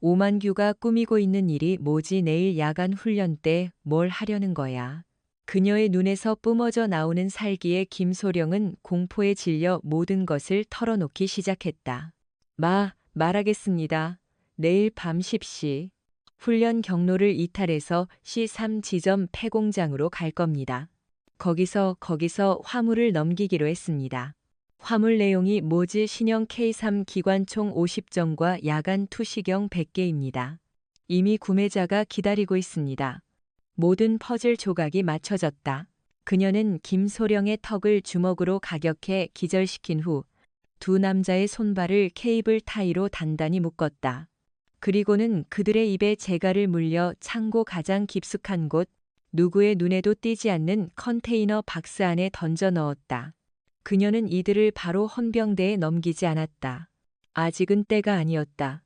S1: 오만규가 꾸미고 있는 일이 뭐지? 내일 야간 훈련 때 뭘 하려는 거야? 그녀의 눈에서 뿜어져 나오는 살기에 김소령은 공포에 질려 모든 것을 털어놓기 시작했다. 말하겠습니다. 내일 밤 10시 훈련 경로를 이탈해서 C3 지점 폐공장으로 갈 겁니다. 거기서 화물을 넘기기로 했습니다. 화물 내용이 뭐지? 신형 K3 기관총 50정과 야간 투시경 100개입니다. 이미 구매자가 기다리고 있습니다. 모든 퍼즐 조각이 맞춰졌다. 그녀는 김소령의 턱을 주먹으로 가격해 기절시킨 후 두 남자의 손발을 케이블 타이로 단단히 묶었다. 그리고는 그들의 입에 재갈을 물려 창고 가장 깊숙한 곳, 누구의 눈에도 띄지 않는 컨테이너 박스 안에 던져 넣었다. 그녀는 이들을 바로 헌병대에 넘기지 않았다. 아직은 때가 아니었다.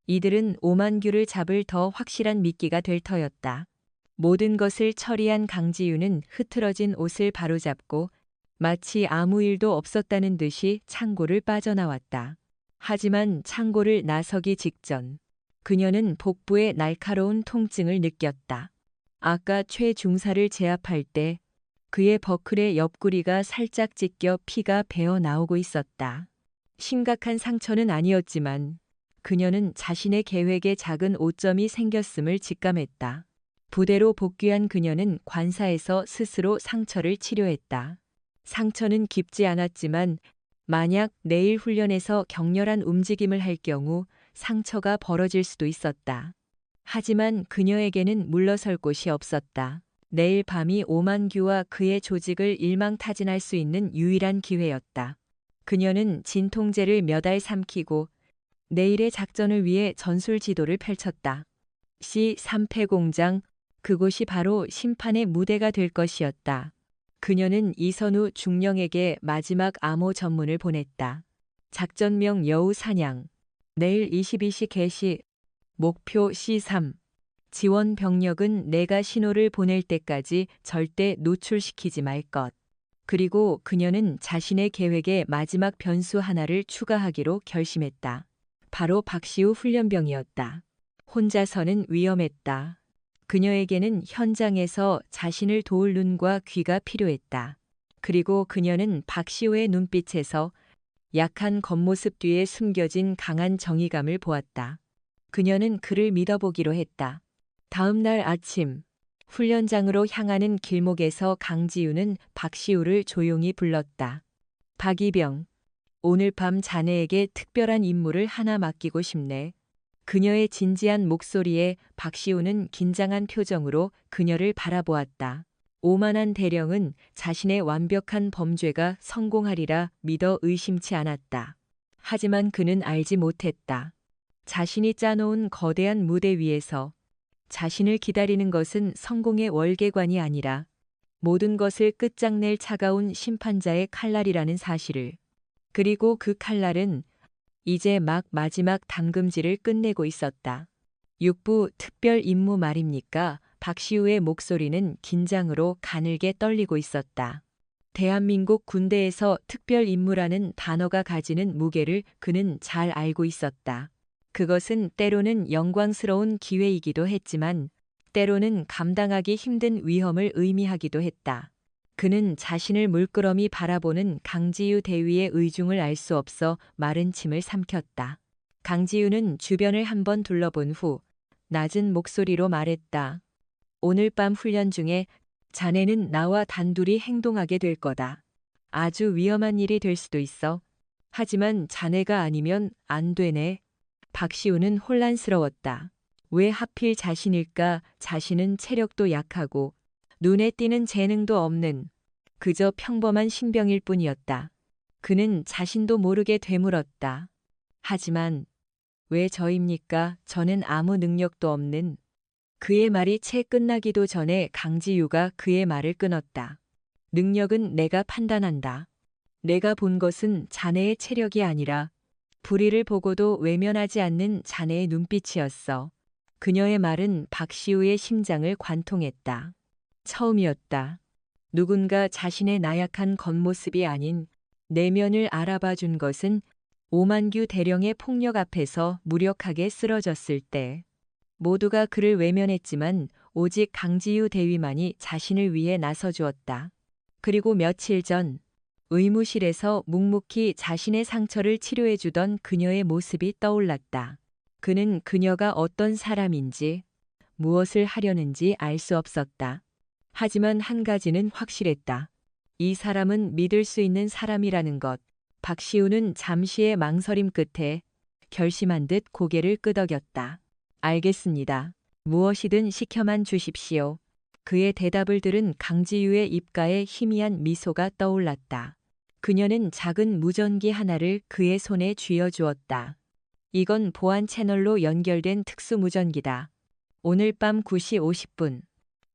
S1: 이들은 오만규를 잡을 더 확실한 미끼가 될 터였다. 모든 것을 처리한 강지윤은 흐트러진 옷을 바로잡고 마치 아무 일도 없었다는 듯이 창고를 빠져나왔다. 하지만 창고를 나서기 직전 그녀는 복부에 날카로운 통증을 느꼈다. 아까 최 중사를 제압할 때 그의 버클의 옆구리가 살짝 찢겨 피가 배어 나오고 있었다. 심각한 상처는 아니었지만 그녀는 자신의 계획에 작은 오점이 생겼음을 직감했다. 부대로 복귀한 그녀는 관사에서 스스로 상처를 치료했다. 상처는 깊지 않았지만 만약 내일 훈련에서 격렬한 움직임을 할 경우 상처가 벌어질 수도 있었다. 하지만 그녀에게는 물러설 곳이 없었다. 내일 밤이 오만규와 그의 조직을 일망타진할 수 있는 유일한 기회였다. 그녀는 진통제를 몇 알 삼키고 내일의 작전을 위해 전술 지도를 펼쳤다. C3폐 공장, 그곳이 바로 심판의 무대가 될 것이었다. 그녀는 이선우 중령에게 마지막 암호 전문을 보냈다. 작전명 여우 사냥. 내일 22시 개시. 목표 C3. 지원 병력은 내가 신호를 보낼 때까지 절대 노출시키지 말 것. 그리고 그녀는 자신의 계획에 마지막 변수 하나를 추가하기로 결심했다. 바로 박시우 훈련병이었다. 혼자서는 위험했다. 그녀에게는 현장에서 자신을 도울 눈과 귀가 필요했다. 그리고 그녀는 박시우의 눈빛에서 약한 겉모습 뒤에 숨겨진 강한 정의감을 보았다. 그녀는 그를 믿어보기로 했다. 다음 날 아침, 훈련장으로 향하는 길목에서 강지우는 박시우를 조용히 불렀다. 박이병, 오늘 밤 자네에게 특별한 임무를 하나 맡기고 싶네. 그녀의 진지한 목소리에 박시우는 긴장한 표정으로 그녀를 바라보았다. 오만한 대령은 자신의 완벽한 범죄가 성공하리라 믿어 의심치 않았다. 하지만 그는 알지 못했다. 자신이 짜놓은 거대한 무대 위에서 자신을 기다리는 것은 성공의 월계관이 아니라 모든 것을 끝장낼 차가운 심판자의 칼날이라는 사실을. 그리고 그 칼날은 이제 막 마지막 담금질을 끝내고 있었다. 육부 특별 임무 말입니까? 박시우의 목소리는 긴장으로 가늘게 떨리고 있었다. 대한민국 군대에서 특별 임무라는 단어가 가지는 무게를 그는 잘 알고 있었다. 그것은 때로는 영광스러운 기회이기도 했지만 때로는 감당하기 힘든 위험을 의미하기도 했다. 그는 자신을 물끄러미 바라보는 강지유 대위의 의중을 알 수 없어 마른 침을 삼켰다. 강지유는 주변을 한번 둘러본 후 낮은 목소리로 말했다. 오늘 밤 훈련 중에 자네는 나와 단둘이 행동하게 될 거다. 아주 위험한 일이 될 수도 있어. 하지만 자네가 아니면 안 되네. 박시우는 혼란스러웠다. 왜 하필 자신일까? 자신은 체력도 약하고 눈에 띄는 재능도 없는 그저 평범한 신병일 뿐이었다. 그는 자신도 모르게 되물었다. 하지만 왜 저입니까? 저는 아무 능력도 없는. 그의 말이 채 끝나기도 전에 강지유가 그의 말을 끊었다. 능력은 내가 판단한다. 내가 본 것은 자네의 체력이 아니라 불의를 보고도 외면하지 않는 자네의 눈빛이었어. 그녀의 말은 박시우의 심장을 관통했다. 처음이었다. 누군가 자신의 나약한 겉모습이 아닌 내면을 알아봐 준 것은 오만규 대령의 폭력 앞에서 무력하게 쓰러졌을 때. 모두가 그를 외면했지만 오직 강지유 대위만이 자신을 위해 나서주었다. 그리고 며칠 전 의무실에서 묵묵히 자신의 상처를 치료해주던 그녀의 모습이 떠올랐다. 그는 그녀가 어떤 사람인지 무엇을 하려는지 알 수 없었다. 하지만 한 가지는 확실했다. 이 사람은 믿을 수 있는 사람이라는 것. 박시우는 잠시의 망설임 끝에 결심한 듯 고개를 끄덕였다. 알겠습니다. 무엇이든 시켜만 주십시오. 그의 대답을 들은 강지유의 입가에 희미한 미소가 떠올랐다. 그녀는 작은 무전기 하나를 그의 손에 쥐어주었다. 이건 보안 채널로 연결된 특수 무전기다. 오늘 밤 9시 50분.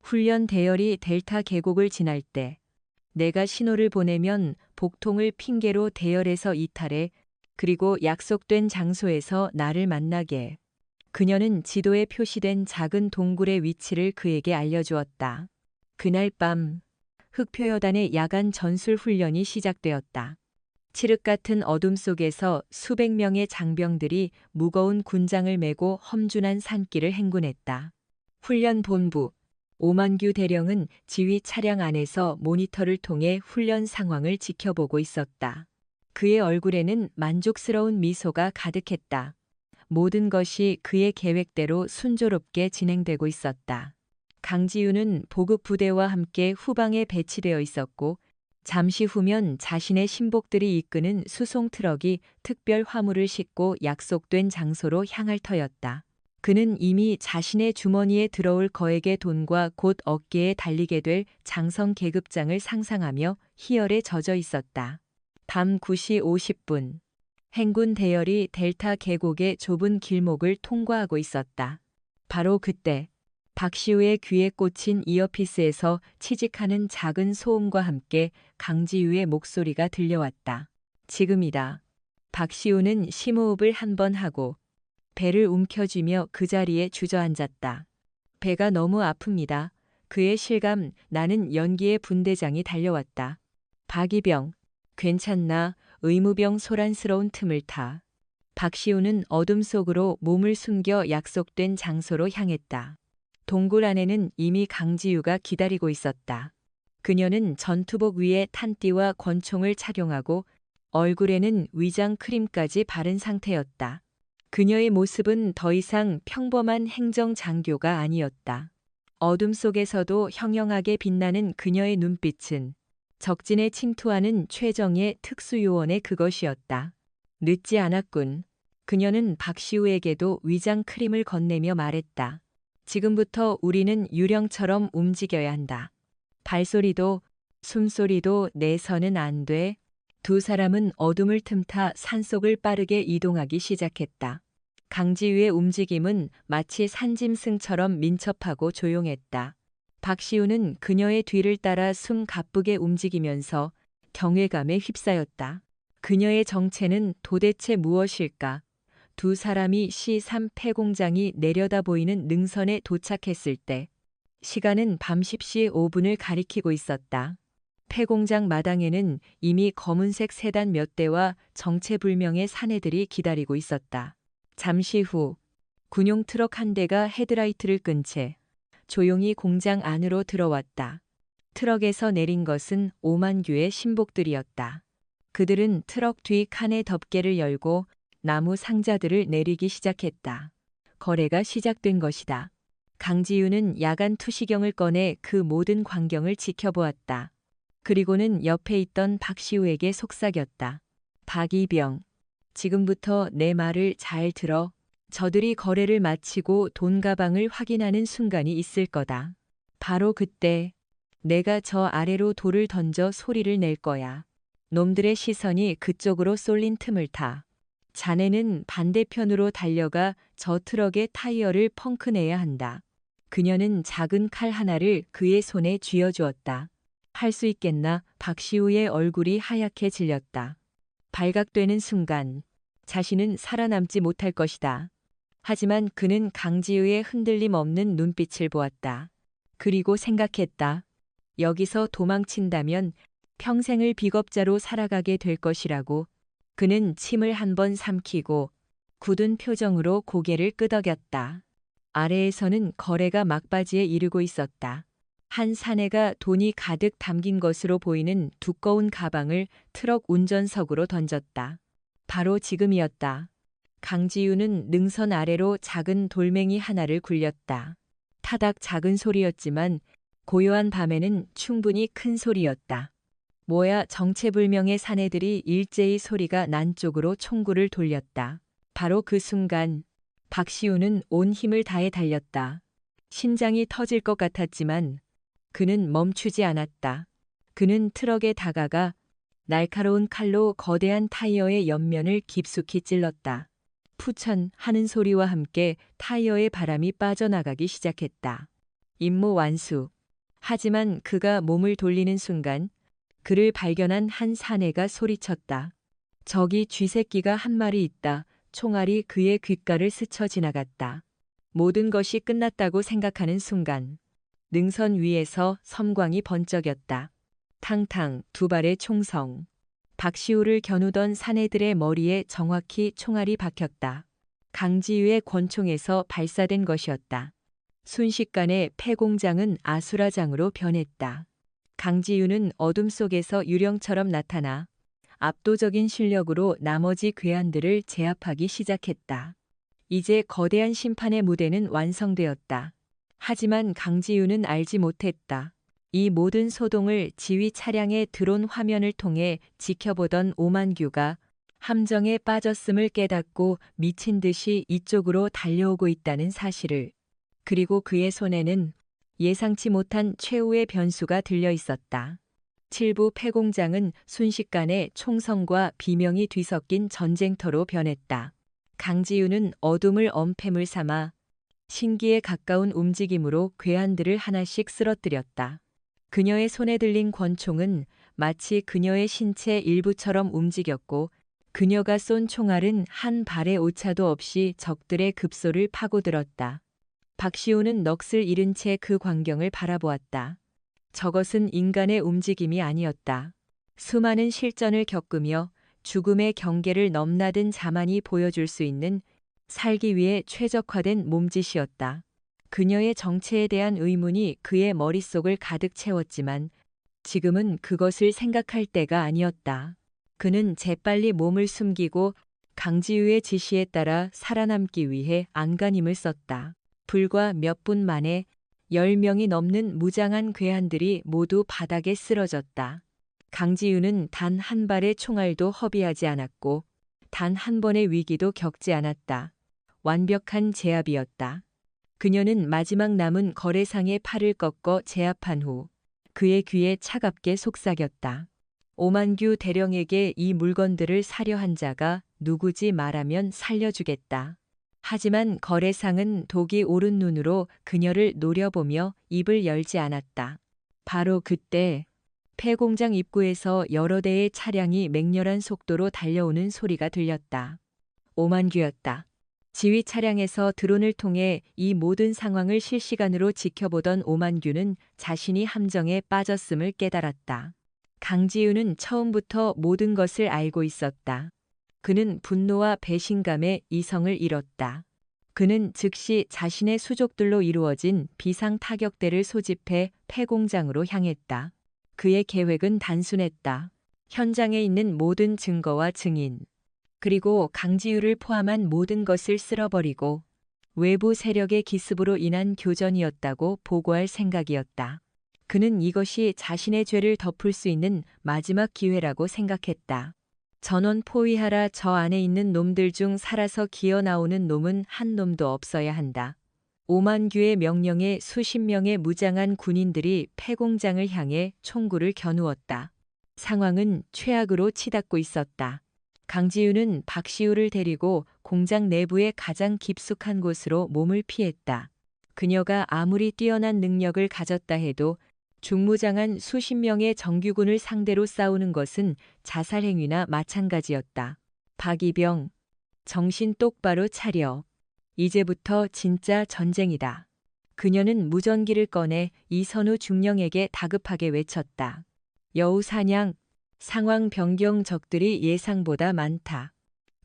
S1: 훈련 대열이 델타 계곡을 지날 때 내가 신호를 보내면 복통을 핑계로 대열에서 이탈해 그리고 약속된 장소에서 나를 만나게. 그녀는 지도에 표시된 작은 동굴의 위치를 그에게 알려주었다. 그날 밤 흑표여단의 야간 전술 훈련이 시작되었다. 칠흑 같은 어둠 속에서 수백 명의 장병들이 무거운 군장을 메고 험준한 산길을 행군했다. 훈련 본부 오만규 대령은 지휘 차량 안에서 모니터를 통해 훈련 상황을 지켜보고 있었다. 그의 얼굴에는 만족스러운 미소가 가득했다. 모든 것이 그의 계획대로 순조롭게 진행되고 있었다. 강지유는 보급 부대와 함께 후방에 배치되어 있었고 잠시 후면 자신의 신복들이 이끄는 수송 트럭이 특별 화물을 싣고 약속된 장소로 향할 터였다. 그는 이미 자신의 주머니에 들어올 거액의 돈과 곧 어깨에 달리게 될 장성 계급장을 상상하며 희열에 젖어 있었다. 밤 9시 50분. 행군 대열이 델타 계곡의 좁은 길목을 통과하고 있었다. 바로 그때 박시우의 귀에 꽂힌 이어피스에서 치직하는 작은 소음과 함께 강지유의 목소리가 들려왔다. 지금이다. 박시우는 심호흡을 한 번 하고 배를 움켜쥐며 그 자리에 주저앉았다. 배가 너무 아픕니다. 그의 실감 나는 연기의 분대장이 달려왔다. 박이병, 괜찮나? 의무병 소란스러운 틈을 타. 박시우는 어둠 속으로 몸을 숨겨 약속된 장소로 향했다. 동굴 안에는 이미 강지유가 기다리고 있었다. 그녀는 전투복 위에 탄띠와 권총을 착용하고 얼굴에는 위장 크림까지 바른 상태였다. 그녀의 모습은 더 이상 평범한 행정장교가 아니었다. 어둠 속에서도 형형하게 빛나는 그녀의 눈빛은 적진에 침투하는 최정예 특수요원의 그것이었다. 늦지 않았군. 그녀는 박시우에게도 위장 크림을 건네며 말했다. 지금부터 우리는 유령처럼 움직여야 한다. 발소리도 숨소리도 내서는 안 돼. 두 사람은 어둠을 틈타 산속을 빠르게 이동하기 시작했다. 강지유의 움직임은 마치 산짐승처럼 민첩하고 조용했다. 박시우는 그녀의 뒤를 따라 숨 가쁘게 움직이면서 경외감에 휩싸였다. 그녀의 정체는 도대체 무엇일까? 두 사람이 C3 폐공장이 내려다 보이는 능선에 도착했을 때 시간은 밤 10시 5분을 가리키고 있었다. 폐공장 마당에는 이미 검은색 세단 몇 대와 정체불명의 사내들이 기다리고 있었다. 잠시 후 군용 트럭 한 대가 헤드라이트를 끈 채 조용히 공장 안으로 들어왔다. 트럭에서 내린 것은 오만규의 신복들이었다. 그들은 트럭 뒤 칸의 덮개를 열고 나무 상자들을 내리기 시작했다. 거래가 시작된 것이다. 강지유는 야간 투시경을 꺼내 그 모든 광경을 지켜보았다. 그리고는 옆에 있던 박시우에게 속삭였다. 박이병, 지금부터 내 말을 잘 들어. 저들이 거래를 마치고 돈 가방을 확인하는 순간이 있을 거다. 바로 그때 내가 저 아래로 돌을 던져 소리를 낼 거야. 놈들의 시선이 그쪽으로 쏠린 틈을 타. 자네는 반대편으로 달려가 저 트럭의 타이어를 펑크내야 한다. 그녀는 작은 칼 하나를 그의 손에 쥐어주었다. 할 수 있겠나? 박시우의 얼굴이 하얗게 질렸다. 발각되는 순간 자신은 살아남지 못할 것이다. 하지만 그는 강지우의 흔들림 없는 눈빛을 보았다. 그리고 생각했다. 여기서 도망친다면 평생을 비겁자로 살아가게 될 것이라고. 그는 침을 한 번 삼키고 굳은 표정으로 고개를 끄덕였다. 아래에서는 거래가 막바지에 이르고 있었다. 한 사내가 돈이 가득 담긴 것으로 보이는 두꺼운 가방을 트럭 운전석으로 던졌다. 바로 지금이었다. 강지유는 능선 아래로 작은 돌멩이 하나를 굴렸다. 타닥 작은 소리였지만 고요한 밤에는 충분히 큰 소리였다. 뭐야, 정체불명의 사내들이 일제히 소리가 난 쪽으로 총구를 돌렸다. 바로 그 순간 박시우는 온 힘을 다해 달렸다. 심장이 터질 것 같았지만 그는 멈추지 않았다. 그는 트럭에 다가가 날카로운 칼로 거대한 타이어의 옆면을 깊숙이 찔렀다. 푸천 하는 소리와 함께 타이어의 바람이 빠져나가기 시작했다. 임무 완수. 하지만 그가 몸을 돌리는 순간 그를 발견한 한 사내가 소리쳤다. 저기 쥐새끼가 한 마리 있다. 총알이 그의 귓가를 스쳐 지나갔다. 모든 것이 끝났다고 생각하는 순간 능선 위에서 섬광이 번쩍였다. 탕탕 두 발의 총성. 박시우를 겨누던 사내들의 머리에 정확히 총알이 박혔다. 강지유의 권총에서 발사된 것이었다. 순식간에 폐공장은 아수라장으로 변했다. 강지유는 어둠 속에서 유령처럼 나타나 압도적인 실력으로 나머지 괴한들을 제압하기 시작했다. 이제 거대한 심판의 무대는 완성되었다. 하지만 강지유는 알지 못했다. 이 모든 소동을 지휘 차량의 드론 화면을 통해 지켜보던 오만규가 함정에 빠졌음을 깨닫고 미친 듯이 이쪽으로 달려오고 있다는 사실을. 그리고 그의 손에는 예상치 못한 최후의 변수가 들려 있었다. 7부 폐공장은 순식간에 총성과 비명이 뒤섞인 전쟁터로 변했다. 강지유는 어둠을 엄폐물 삼아 신기에 가까운 움직임으로 괴한들을 하나씩 쓰러뜨렸다. 그녀의 손에 들린 권총은 마치 그녀의 신체 일부처럼 움직였고 그녀가 쏜 총알은 한 발의 오차도 없이 적들의 급소를 파고들었다. 박시우는 넋을 잃은 채 그 광경을 바라보았다. 저것은 인간의 움직임이 아니었다. 수많은 실전을 겪으며 죽음의 경계를 넘나든 자만이 보여줄 수 있는 살기 위해 최적화된 몸짓이었다. 그녀의 정체에 대한 의문이 그의 머릿속을 가득 채웠지만 지금은 그것을 생각할 때가 아니었다. 그는 재빨리 몸을 숨기고 강지우의 지시에 따라 살아남기 위해 안간힘을 썼다. 불과 몇 분 만에 10명이 넘는 무장한 괴한들이 모두 바닥에 쓰러졌다. 강지우는 단 한 발의 총알도 허비하지 않았고 단 한 번의 위기도 겪지 않았다. 완벽한 제압이었다. 그녀는 마지막 남은 거래상의 팔을 꺾어 제압한 후 그의 귀에 차갑게 속삭였다. 오만규 대령에게 이 물건들을 사려 한 자가 누구지 말하면 살려주겠다. 하지만 거래상은 독이 오른 눈으로 그녀를 노려보며 입을 열지 않았다. 바로 그때 폐공장 입구에서 여러 대의 차량이 맹렬한 속도로 달려오는 소리가 들렸다. 오만규였다. 지휘 차량에서 드론을 통해 이 모든 상황을 실시간으로 지켜보던 오만규는 자신이 함정에 빠졌음을 깨달았다. 강지우는 처음부터 모든 것을 알고 있었다. 그는 분노와 배신감에 이성을 잃었다. 그는 즉시 자신의 수족들로 이루어진 비상 타격대를 소집해 폐공장으로 향했다. 그의 계획은 단순했다. 현장에 있는 모든 증거와 증인, 그리고 강지우를 포함한 모든 것을 쓸어버리고 외부 세력의 기습으로 인한 교전이었다고 보고할 생각이었다. 그는 이것이 자신의 죄를 덮을 수 있는 마지막 기회라고 생각했다. 전원 포위하라. 저 안에 있는 놈들 중 살아서 기어 나오는 놈은 한 놈도 없어야 한다. 오만규의 명령에 수십 명의 무장한 군인들이 폐공장을 향해 총구를 겨누었다. 상황은 최악으로 치닫고 있었다. 강지우는 박시우를 데리고 공장 내부의 가장 깊숙한 곳으로 몸을 피했다. 그녀가 아무리 뛰어난 능력을 가졌다 해도 중무장한 수십 명의 정규군을 상대로 싸우는 것은 자살행위나 마찬가지였다. 박이병, 정신 똑바로 차려. 이제부터 진짜 전쟁이다. 그녀는 무전기를 꺼내 이선우 중령에게 다급하게 외쳤다. 여우 사냥, 상황 변경, 적들이 예상보다 많다.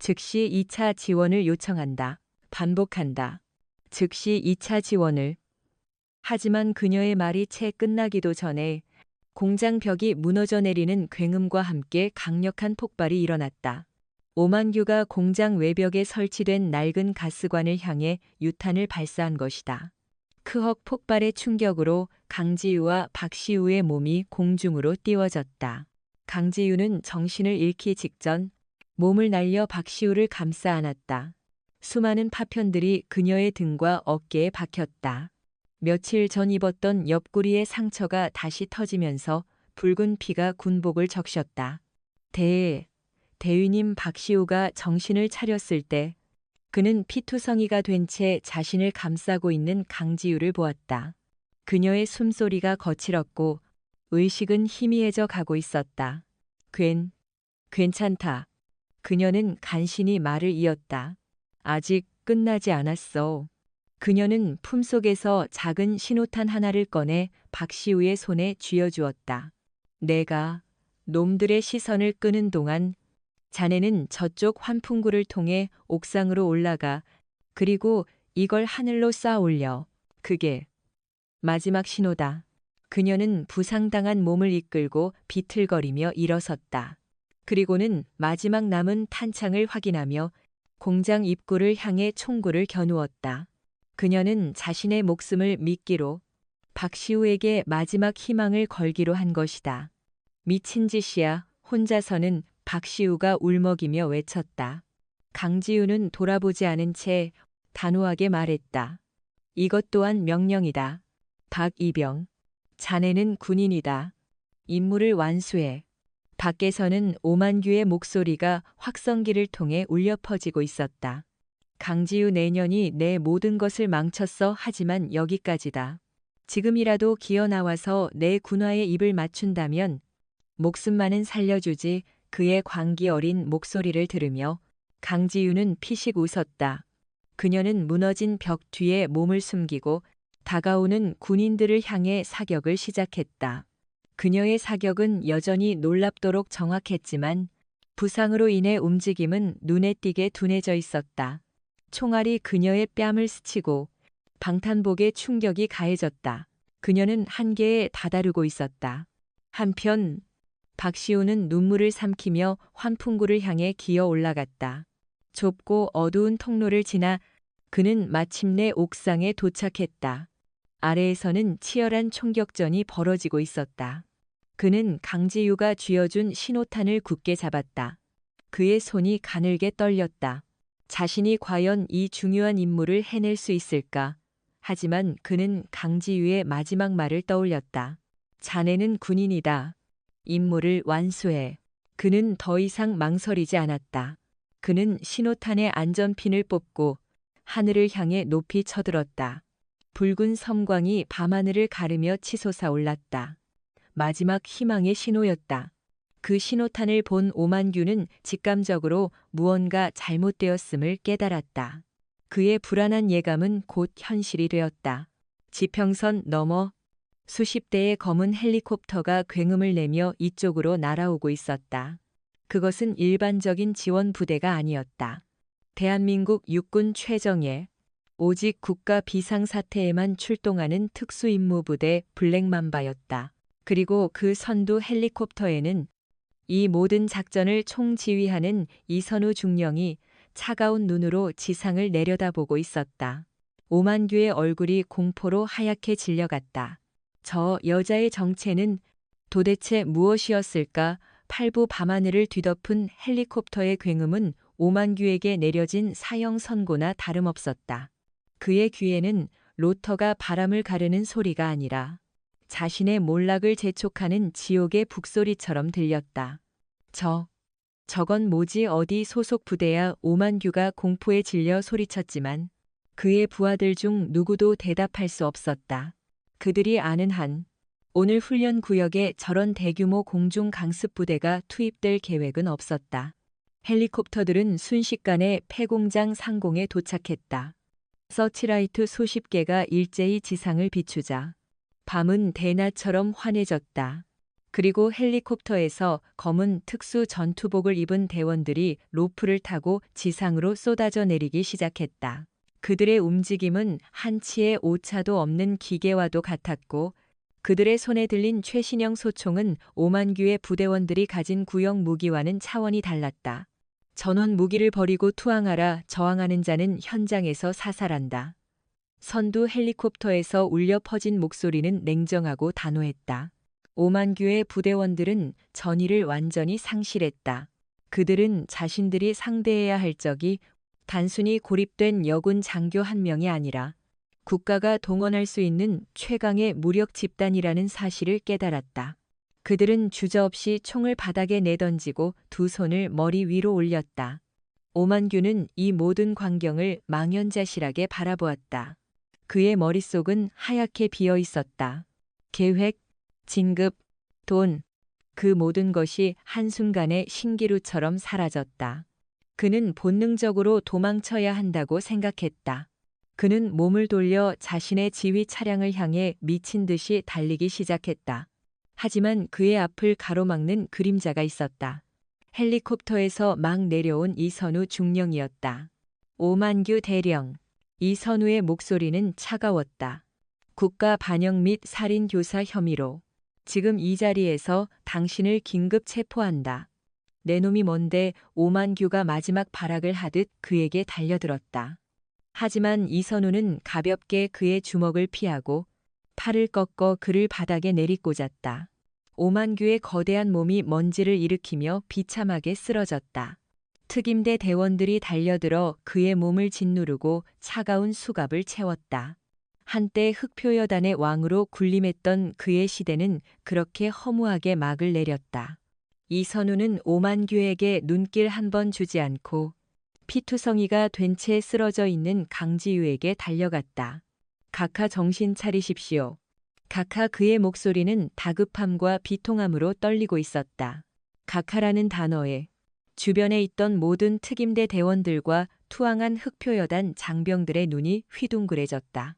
S1: 즉시 2차 지원을 요청한다. 반복한다. 즉시 2차 지원을. 하지만 그녀의 말이 채 끝나기도 전에 공장 벽이 무너져 내리는 굉음과 함께 강력한 폭발이 일어났다. 오만규가 공장 외벽에 설치된 낡은 가스관을 향해 유탄을 발사한 것이다. 크헉. 폭발의 충격으로 강지우와 박시우의 몸이 공중으로 띄워졌다. 강지우는 정신을 잃기 직전 몸을 날려 박시우를 감싸 안았다. 수많은 파편들이 그녀의 등과 어깨에 박혔다. 며칠 전 입었던 옆구리의 상처가 다시 터지면서 붉은 피가 군복을 적셨다. 대위님. 박시우가 정신을 차렸을 때 그는 피투성이가 된 채 자신을 감싸고 있는 강지우를 보았다. 그녀의 숨소리가 거칠었고 의식은 희미해져 가고 있었다. 괜찮다. 그녀는 간신히 말을 이었다. 아직 끝나지 않았어. 그녀는 품속에서 작은 신호탄 하나를 꺼내 박시우의 손에 쥐어주었다. 내가 놈들의 시선을 끄는 동안 자네는 저쪽 환풍구를 통해 옥상으로 올라가. 그리고 이걸 하늘로 쌓아 올려. 그게 마지막 신호다. 그녀는 부상당한 몸을 이끌고 비틀거리며 일어섰다. 그리고는 마지막 남은 탄창을 확인하며 공장 입구를 향해 총구를 겨누었다. 그녀는 자신의 목숨을 미끼로 박시우에게 마지막 희망을 걸기로 한 것이다. 미친 짓이야. 혼자서는 박시우가 울먹이며 외쳤다. 강지우는 돌아보지 않은 채 단호하게 말했다. 이것 또한 명령이다. 박이병. 자네는 군인이다. 임무를 완수해. 밖에서는 오만규의 목소리가 확성기를 통해 울려 퍼지고 있었다. 강지우, 내년이 내 모든 것을 망쳤어. 하지만 여기까지다. 지금이라도 기어 나와서 내 군화에 입을 맞춘다면 목숨만은 살려주지. 그의 광기 어린 목소리를 들으며 강지우는 피식 웃었다. 그녀는 무너진 벽 뒤에 몸을 숨기고 다가오는 군인들을 향해 사격을 시작했다. 그녀의 사격은 여전히 놀랍도록 정확했지만 부상으로 인해 움직임은 눈에 띄게 둔해져 있었다. 총알이 그녀의 뺨을 스치고 방탄복의 충격이 가해졌다. 그녀는 한계에 다다르고 있었다. 한편 박시우는 눈물을 삼키며 환풍구를 향해 기어 올라갔다. 좁고 어두운 통로를 지나 그는 마침내 옥상에 도착했다. 아래에서는 치열한 총격전이 벌어지고 있었다. 그는 강지유가 쥐어준 신호탄을 굳게 잡았다. 그의 손이 가늘게 떨렸다. 자신이 과연 이 중요한 임무를 해낼 수 있을까? 하지만 그는 강지유의 마지막 말을 떠올렸다. 자네는 군인이다. 임무를 완수해. 그는 더 이상 망설이지 않았다. 그는 신호탄의 안전핀을 뽑고 하늘을 향해 높이 쳐들었다. 붉은 섬광이 밤하늘을 가르며 치솟아 올랐다. 마지막 희망의 신호였다. 그 신호탄을 본 오만규는 직감적으로 무언가 잘못되었음을 깨달았다. 그의 불안한 예감은 곧 현실이 되었다. 지평선 너머 수십 대의 검은 헬리콥터가 굉음을 내며 이쪽으로 날아오고 있었다. 그것은 일반적인 지원 부대가 아니었다. 대한민국 육군 최정예, 오직 국가 비상사태에만 출동하는 특수임무부대 블랙맘바였다. 그리고 그 선두 헬리콥터에는 이 모든 작전을 총지휘하는 이선우 중령이 차가운 눈으로 지상을 내려다보고 있었다. 오만규의 얼굴이 공포로 하얗게 질려갔다. 저 여자의 정체는 도대체 무엇이었을까? 팔부 밤하늘을 뒤덮은 헬리콥터의 굉음은 오만규에게 내려진 사형 선고나 다름없었다. 그의 귀에는 로터가 바람을 가르는 소리가 아니라 자신의 몰락을 재촉하는 지옥의 북소리처럼 들렸다. 저건 뭐지? 어디 소속 부대야? 오만규가 공포에 질려 소리쳤지만 그의 부하들 중 누구도 대답할 수 없었다. 그들이 아는 한 오늘 훈련 구역에 저런 대규모 공중 강습 부대가 투입될 계획은 없었다. 헬리콥터들은 순식간에 폐공장 상공에 도착했다. 서치라이트 수십 개가 일제히 지상을 비추자 밤은 대낮처럼 환해졌다. 그리고 헬리콥터에서 검은 특수 전투복을 입은 대원들이 로프를 타고 지상으로 쏟아져 내리기 시작했다. 그들의 움직임은 한치의 오차도 없는 기계와도 같았고 그들의 손에 들린 최신형 소총은 오만규의 부대원들이 가진 구형 무기와는 차원이 달랐다. 전원 무기를 버리고 투항하라. 저항하는 자는 현장에서 사살한다. 선두 헬리콥터에서 울려 퍼진 목소리는 냉정하고 단호했다. 오만규의 부대원들은 전의를 완전히 상실했다. 그들은 자신들이 상대해야 할 적이 단순히 고립된 여군 장교 한 명이 아니라 국가가 동원할 수 있는 최강의 무력 집단이라는 사실을 깨달았다. 그들은 주저없이 총을 바닥에 내던지고 두 손을 머리 위로 올렸다. 오만규는 이 모든 광경을 망연자실하게 바라보았다. 그의 머릿속은 하얗게 비어 있었다. 계획, 진급, 돈, 그 모든 것이 한순간에 신기루처럼 사라졌다. 그는 본능적으로 도망쳐야 한다고 생각했다. 그는 몸을 돌려 자신의 지휘 차량을 향해 미친 듯이 달리기 시작했다. 하지만 그의 앞을 가로막는 그림자가 있었다. 헬리콥터에서 막 내려온 이선우 중령이었다. 오만규 대령. 이선우의 목소리는 차가웠다. 국가 반역 및 살인 교사 혐의로 지금 이 자리에서 당신을 긴급 체포한다. 내 놈이 뭔데? 오만규가 마지막 발악을 하듯 그에게 달려들었다. 하지만 이선우는 가볍게 그의 주먹을 피하고 팔을 꺾어 그를 바닥에 내리꽂았다. 오만규의 거대한 몸이 먼지를 일으키며 비참하게 쓰러졌다. 특임대 대원들이 달려들어 그의 몸을 짓누르고 차가운 수갑을 채웠다. 한때 흑표여단의 왕으로 군림했던 그의 시대는 그렇게 허무하게 막을 내렸다. 이선우는 오만규에게 눈길 한 번 주지 않고 피투성이가 된 채 쓰러져 있는 강지유에게 달려갔다. 각하 정신 차리십시오. 각하. 그의 목소리는 다급함과 비통함으로 떨리고 있었다. 각하라는 단어에 주변에 있던 모든 특임대 대원들과 투항한 흑표여단 장병들의 눈이 휘둥그레졌다.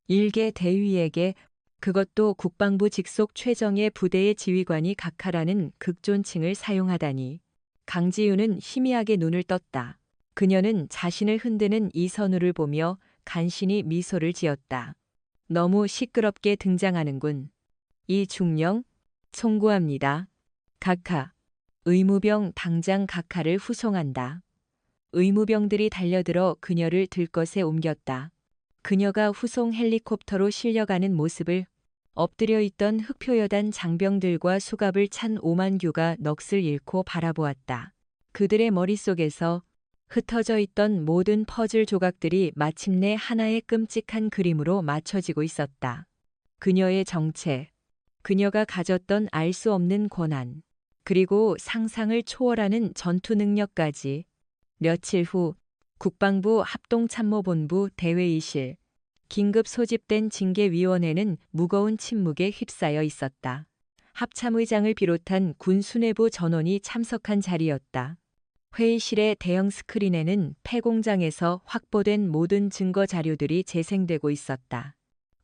S1: 일개 대위에게, 그것도 국방부 직속 최정예 부대의 지휘관이 각하라는 극존칭을 사용하다니. 강지유는 희미하게 눈을 떴다. 그녀는 자신을 흔드는 이선우를 보며 간신히 미소를 지었다. 너무 시끄럽게 등장하는군. 이 중령? 송구합니다. 각하. 의무병 당장 각하를 후송한다. 의무병들이 달려들어 그녀를 들것에 옮겼다. 그녀가 후송 헬리콥터로 실려가는 모습을 엎드려 있던 흑표여단 장병들과 수갑을 찬 오만규가 넋을 잃고 바라보았다. 그들의 머릿속에서 흩어져 있던 모든 퍼즐 조각들이 마침내 하나의 끔찍한 그림으로 맞춰지고 있었다. 그녀의 정체, 그녀가 가졌던 알 수 없는 권한, 그리고 상상을 초월하는 전투 능력까지. 며칠 후 국방부 합동참모본부 대회의실, 긴급 소집된 징계위원회는 무거운 침묵에 휩싸여 있었다. 합참의장을 비롯한 군 수뇌부 전원이 참석한 자리였다. 회의실의 대형 스크린에는 폐공장에서 확보된 모든 증거 자료들이 재생되고 있었다.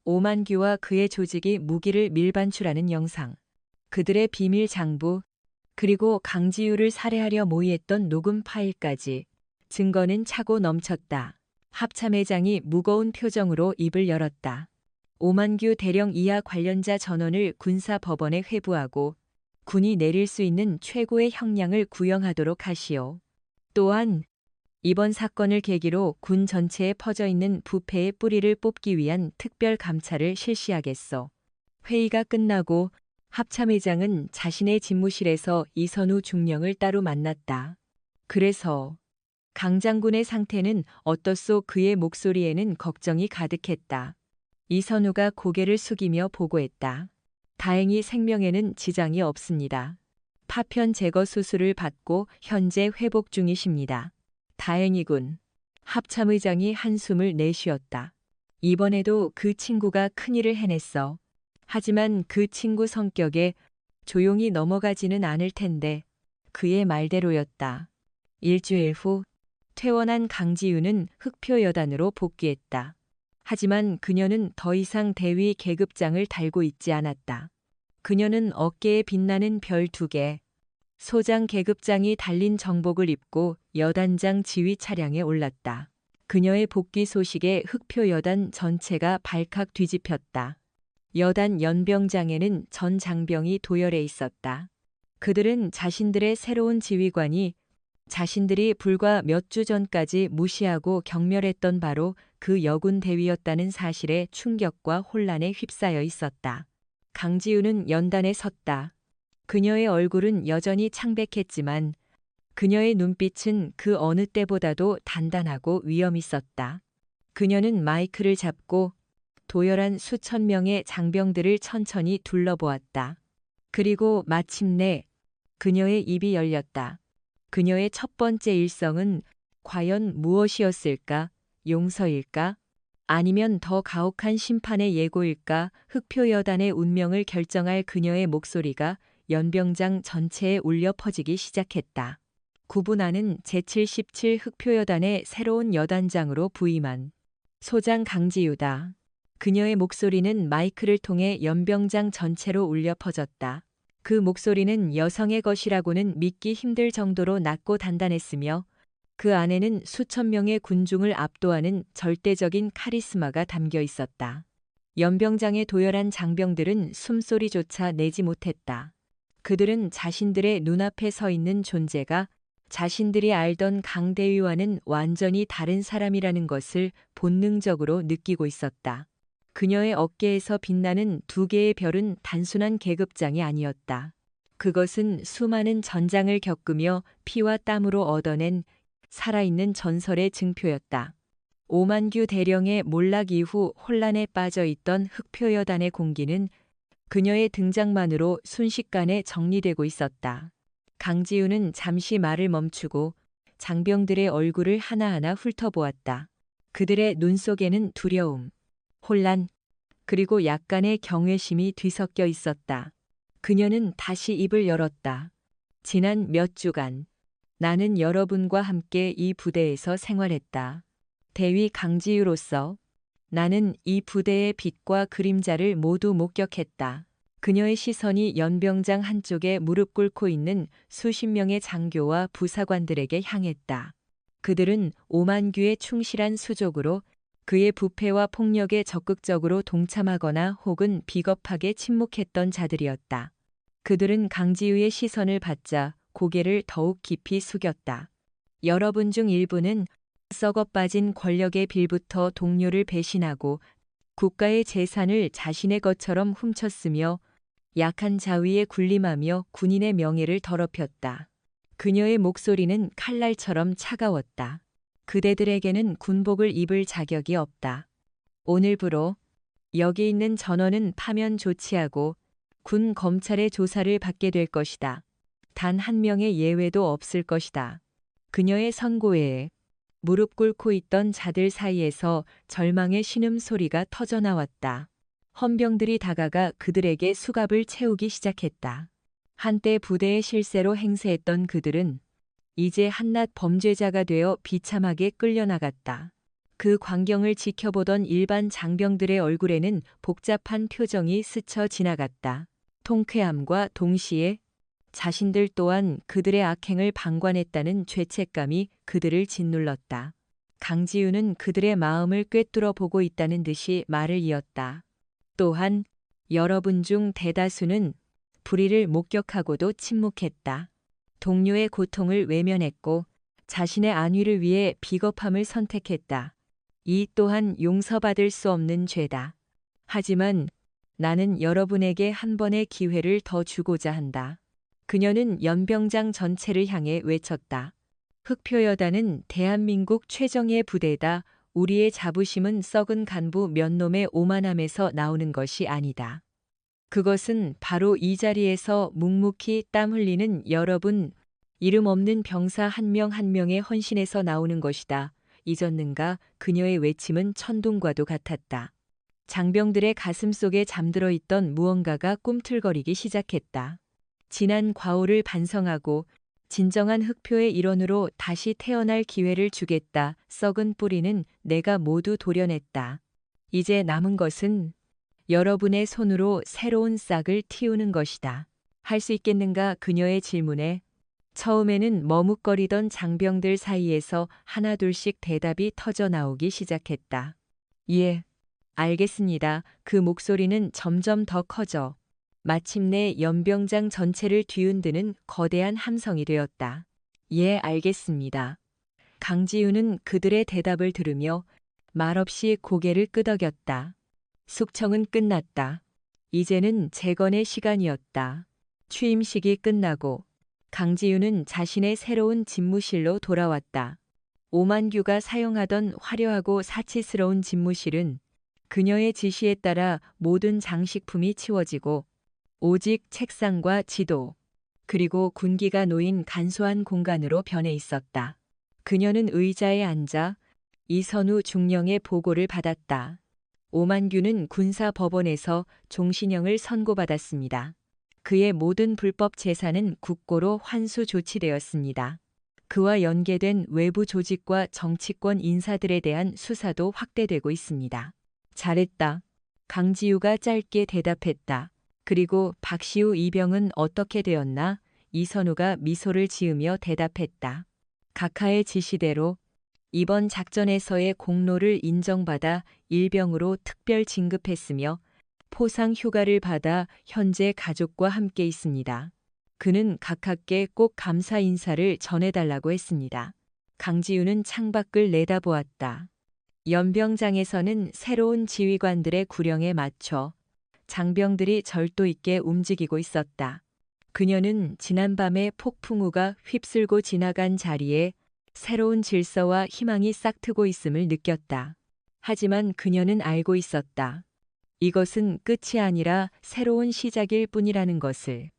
S1: 오만규와 그의 조직이 무기를 밀반출하는 영상, 그들의 비밀 장부, 그리고 강지유를 살해하려 모의했던 녹음 파일까지. 증거는 차고 넘쳤다. 합참의장이 무거운 표정으로 입을 열었다. 오만규 대령 이하 관련자 전원을 군사법원에 회부하고 군이 내릴 수 있는 최고의 형량을 구형하도록 하시오. 또한 이번 사건을 계기로 군 전체에 퍼져 있는 부패의 뿌리를 뽑기 위한 특별 감찰을 실시하겠소. 회의가 끝나고 합참의장은 자신의 집무실에서 이선우 중령을 따로 만났다. 그래서 강 장군의 상태는 어떻소? 그의 목소리에는 걱정이 가득했다. 이선우가 고개를 숙이며 보고했다. 다행히 생명에는 지장이 없습니다. 파편 제거 수술을 받고 현재 회복 중이십니다. 다행이군. 합참의장이 한숨을 내쉬었다. 이번에도 그 친구가 큰일을 해냈어. 하지만 그 친구 성격에 조용히 넘어가지는 않을 텐데. 그의 말대로였다. 일주일 후 퇴원한 강지유는 흑표여단으로 복귀했다. 하지만 그녀는 더 이상 대위 계급장을 달고 있지 않았다. 그녀는 어깨에 빛나는 별 2개, 소장 계급장이 달린 정복을 입고 여단장 지휘 차량에 올랐다. 그녀의 복귀 소식에 흑표여단 전체가 발칵 뒤집혔다. 여단 연병장에는 전 장병이 도열해 있었다. 그들은 자신들의 새로운 지휘관이 자신들이 불과 몇 주 전까지 무시하고 경멸했던 바로 그 여군 대위였다는 사실에 충격과 혼란에 휩싸여 있었다. 강지우는 연단에 섰다. 그녀의 얼굴은 여전히 창백했지만 그녀의 눈빛은 그 어느 때보다도 단단하고 위험 있었다. 그녀는 마이크를 잡고 도열한 수천 명의 장병들을 천천히 둘러보았다. 그리고 마침내 그녀의 입이 열렸다. 그녀의 첫 번째 일성은 과연 무엇이었을까? 용서일까? 아니면 더 가혹한 심판의 예고일까? 흑표여단의 운명을 결정할 그녀의 목소리가 연병장 전체에 울려 퍼지기 시작했다. 구분하는 제77 흑표여단의 새로운 여단장으로 부임한 소장 강지유다. 그녀의 목소리는 마이크를 통해 연병장 전체로 울려 퍼졌다. 그 목소리는 여성의 것이라고는 믿기 힘들 정도로 낮고 단단했으며 그 안에는 수천 명의 군중을 압도하는 절대적인 카리스마가 담겨 있었다. 연병장에 도열한 장병들은 숨소리조차 내지 못했다. 그들은 자신들의 눈앞에 서 있는 존재가 자신들이 알던 강대위와는 완전히 다른 사람이라는 것을 본능적으로 느끼고 있었다. 그녀의 어깨에서 빛나는 2개의 별은 단순한 계급장이 아니었다. 그것은 수많은 전장을 겪으며 피와 땀으로 얻어낸 살아있는 전설의 증표였다. 오만규 대령의 몰락 이후 혼란에 빠져 있던 흑표여단의 공기는 그녀의 등장만으로 순식간에 정리되고 있었다. 강지우는 잠시 말을 멈추고 장병들의 얼굴을 하나하나 훑어보았다. 그들의 눈 속에는 두려움, 혼란, 그리고 약간의 경외심이 뒤섞여 있었다. 그녀는 다시 입을 열었다. 지난 몇 주간 나는 여러분과 함께 이 부대에서 생활했다. 대위 강지유로서 나는 이 부대의 빛과 그림자를 모두 목격했다. 그녀의 시선이 연병장 한쪽에 무릎 꿇고 있는 수십 명의 장교와 부사관들에게 향했다. 그들은 오만규의 충실한 수족으로 그의 부패와 폭력에 적극적으로 동참하거나 혹은 비겁하게 침묵했던 자들이었다. 그들은 강지우의 시선을 받자 고개를 더욱 깊이 숙였다. 여러분 중 일부는 썩어 빠진 권력의 빌부터 동료를 배신하고 국가의 재산을 자신의 것처럼 훔쳤으며 약한 자위에 군림하며 군인의 명예를 더럽혔다. 그녀의 목소리는 칼날처럼 차가웠다. 그대들에게는 군복을 입을 자격이 없다. 오늘부로 여기 있는 전원은 파면 조치하고 군 검찰의 조사를 받게 될 것이다. 단 한 명의 예외도 없을 것이다. 그녀의 선고에 무릎 꿇고 있던 자들 사이에서 절망의 신음소리가 터져나왔다. 헌병들이 다가가 그들에게 수갑을 채우기 시작했다. 한때 부대의 실세로 행세했던 그들은 이제 한낱 범죄자가 되어 비참하게 끌려나갔다. 그 광경을 지켜보던 일반 장병들의 얼굴에는 복잡한 표정이 스쳐 지나갔다. 통쾌함과 동시에 자신들 또한 그들의 악행을 방관했다는 죄책감이 그들을 짓눌렀다. 강지우는 그들의 마음을 꿰뚫어 보고 있다는 듯이 말을 이었다. 또한 여러분 중 대다수는 불의를 목격하고도 침묵했다. 동료의 고통을 외면했고 자신의 안위를 위해 비겁함을 선택했다. 이 또한 용서받을 수 없는 죄다. 하지만 나는 여러분에게 한 번의 기회를 더 주고자 한다. 그녀는 연병장 전체를 향해 외쳤다. 흑표여단은 대한민국 최정예 부대다. 우리의 자부심은 썩은 간부 몇 놈의 오만함에서 나오는 것이 아니다. 그것은 바로 이 자리에서 묵묵히 땀 흘리는 여러분, 이름 없는 병사 한 명 한 명의 헌신에서 나오는 것이다. 잊었는가? 그녀의 외침은 천둥과도 같았다. 장병들의 가슴 속에 잠들어 있던 무언가가 꿈틀거리기 시작했다. 지난 과오를 반성하고 진정한 흑표의 일원으로 다시 태어날 기회를 주겠다. 썩은 뿌리는 내가 모두 도려냈다. 이제 남은 것은 여러분의 손으로 새로운 싹을 틔우는 것이다. 할 수 있겠는가? 그녀의 질문에 처음에는 머뭇거리던 장병들 사이에서 하나둘씩 대답이 터져 나오기 시작했다. 예, 알겠습니다. 그 목소리는 점점 더 커져 마침내 연병장 전체를 뒤흔드는 거대한 함성이 되었다. 예, 알겠습니다. 강지우는 그들의 대답을 들으며 말없이 고개를 끄덕였다. 숙청은 끝났다. 이제는 재건의 시간이었다. 취임식이 끝나고 강지우는 자신의 새로운 집무실로 돌아왔다. 오만규가 사용하던 화려하고 사치스러운 집무실은 그녀의 지시에 따라 모든 장식품이 치워지고 오직 책상과 지도, 그리고 군기가 놓인 간소한 공간으로 변해 있었다. 그녀는 의자에 앉아 이선우 중령의 보고를 받았다. 오만규는 군사법원에서 종신형을 선고받았습니다. 그의 모든 불법 재산은 국고로 환수 조치되었습니다. 그와 연계된 외부 조직과 정치권 인사들에 대한 수사도 확대되고 있습니다. 잘했다. 강지우가 짧게 대답했다. 그리고 박시우 이병은 어떻게 되었나? 이선우가 미소를 지으며 대답했다. 각하의 지시대로 이번 작전에서의 공로를 인정받아 일병으로 특별 진급했으며 포상 휴가를 받아 현재 가족과 함께 있습니다. 그는 각하께 꼭 감사 인사를 전해달라고 했습니다. 강지우는 창밖을 내다보았다. 연병장에서는 새로운 지휘관들의 구령에 맞춰 장병들이 절도 있게 움직이고 있었다. 그녀는 지난밤에 폭풍우가 휩쓸고 지나간 자리에 새로운 질서와 희망이 싹트고 있음을 느꼈다. 하지만 그녀는 알고 있었다. 이것은 끝이 아니라 새로운 시작일 뿐이라는 것을.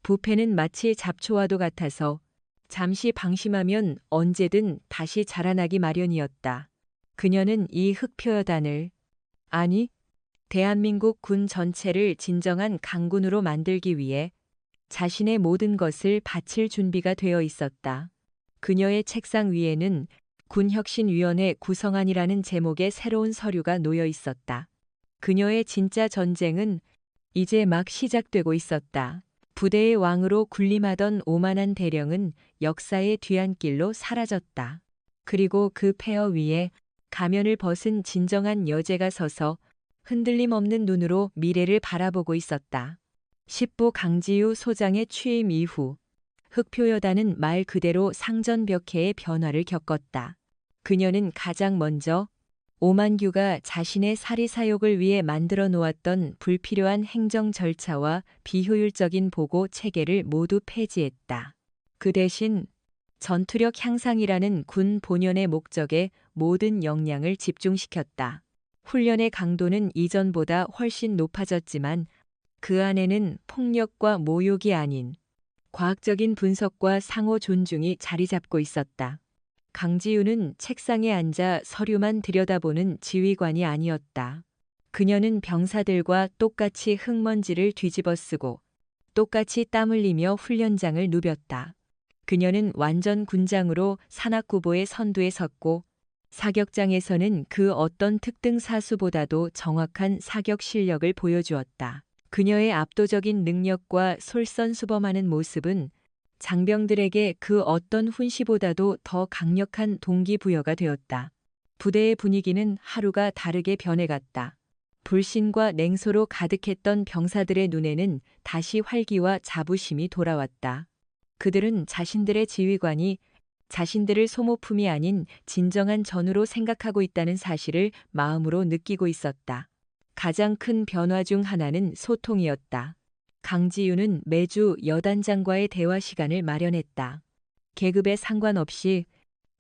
S1: 부패는 마치 잡초와도 같아서 잠시 방심하면 언제든 다시 자라나기 마련이었다. 그녀는 이 흑표여단을, 아니, 대한민국 군 전체를 진정한 강군으로 만들기 위해 자신의 모든 것을 바칠 준비가 되어 있었다. 그녀의 책상 위에는 군혁신위원회 구성안이라는 제목의 새로운 서류가 놓여 있었다. 그녀의 진짜 전쟁은 이제 막 시작되고 있었다. 부대의 왕으로 군림하던 오만한 대령은 역사의 뒤안길로 사라졌다. 그리고 그 폐허 위에 가면을 벗은 진정한 여제가 서서 흔들림 없는 눈으로 미래를 바라보고 있었다. 10부 강지우 소장의 취임 이후 흑표여단은 말 그대로 상전벽해의 변화를 겪었다. 그녀는 가장 먼저 오만규가 자신의 사리사욕을 위해 만들어 놓았던 불필요한 행정 절차와 비효율적인 보고 체계를 모두 폐지했다. 그 대신 전투력 향상이라는 군 본연의 목적에 모든 역량을 집중시켰다. 훈련의 강도는 이전보다 훨씬 높아졌지만 그 안에는 폭력과 모욕이 아닌 과학적인 분석과 상호 존중이 자리 잡고 있었다. 강지우는 책상에 앉아 서류만 들여다보는 지휘관이 아니었다. 그녀는 병사들과 똑같이 흙먼지를 뒤집어쓰고 똑같이 땀 흘리며 훈련장을 누볐다. 그녀는 완전 군장으로 산악구보의 선두에 섰고 사격장에서는 그 어떤 특등 사수보다도 정확한 사격 실력을 보여주었다. 그녀의 압도적인 능력과 솔선수범하는 모습은 장병들에게 그 어떤 훈시보다도 더 강력한 동기부여가 되었다. 부대의 분위기는 하루가 다르게 변해갔다. 불신과 냉소로 가득했던 병사들의 눈에는 다시 활기와 자부심이 돌아왔다. 그들은 자신들의 지휘관이 자신들을 소모품이 아닌 진정한 전우로 생각하고 있다는 사실을 마음으로 느끼고 있었다. 가장 큰 변화 중 하나는 소통이었다. 강지우는 매주 여단장과의 대화 시간을 마련했다. 계급에 상관없이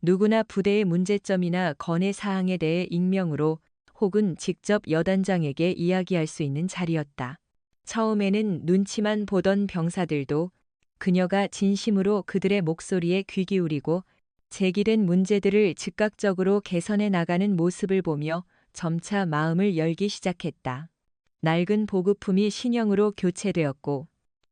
S1: 누구나 부대의 문제점이나 건의 사항에 대해 익명으로 혹은 직접 여단장에게 이야기할 수 있는 자리였다. 처음에는 눈치만 보던 병사들도 그녀가 진심으로 그들의 목소리에 귀 기울이고 제기된 문제들을 즉각적으로 개선해 나가는 모습을 보며 점차 마음을 열기 시작했다. 낡은 보급품이 신형으로 교체되었고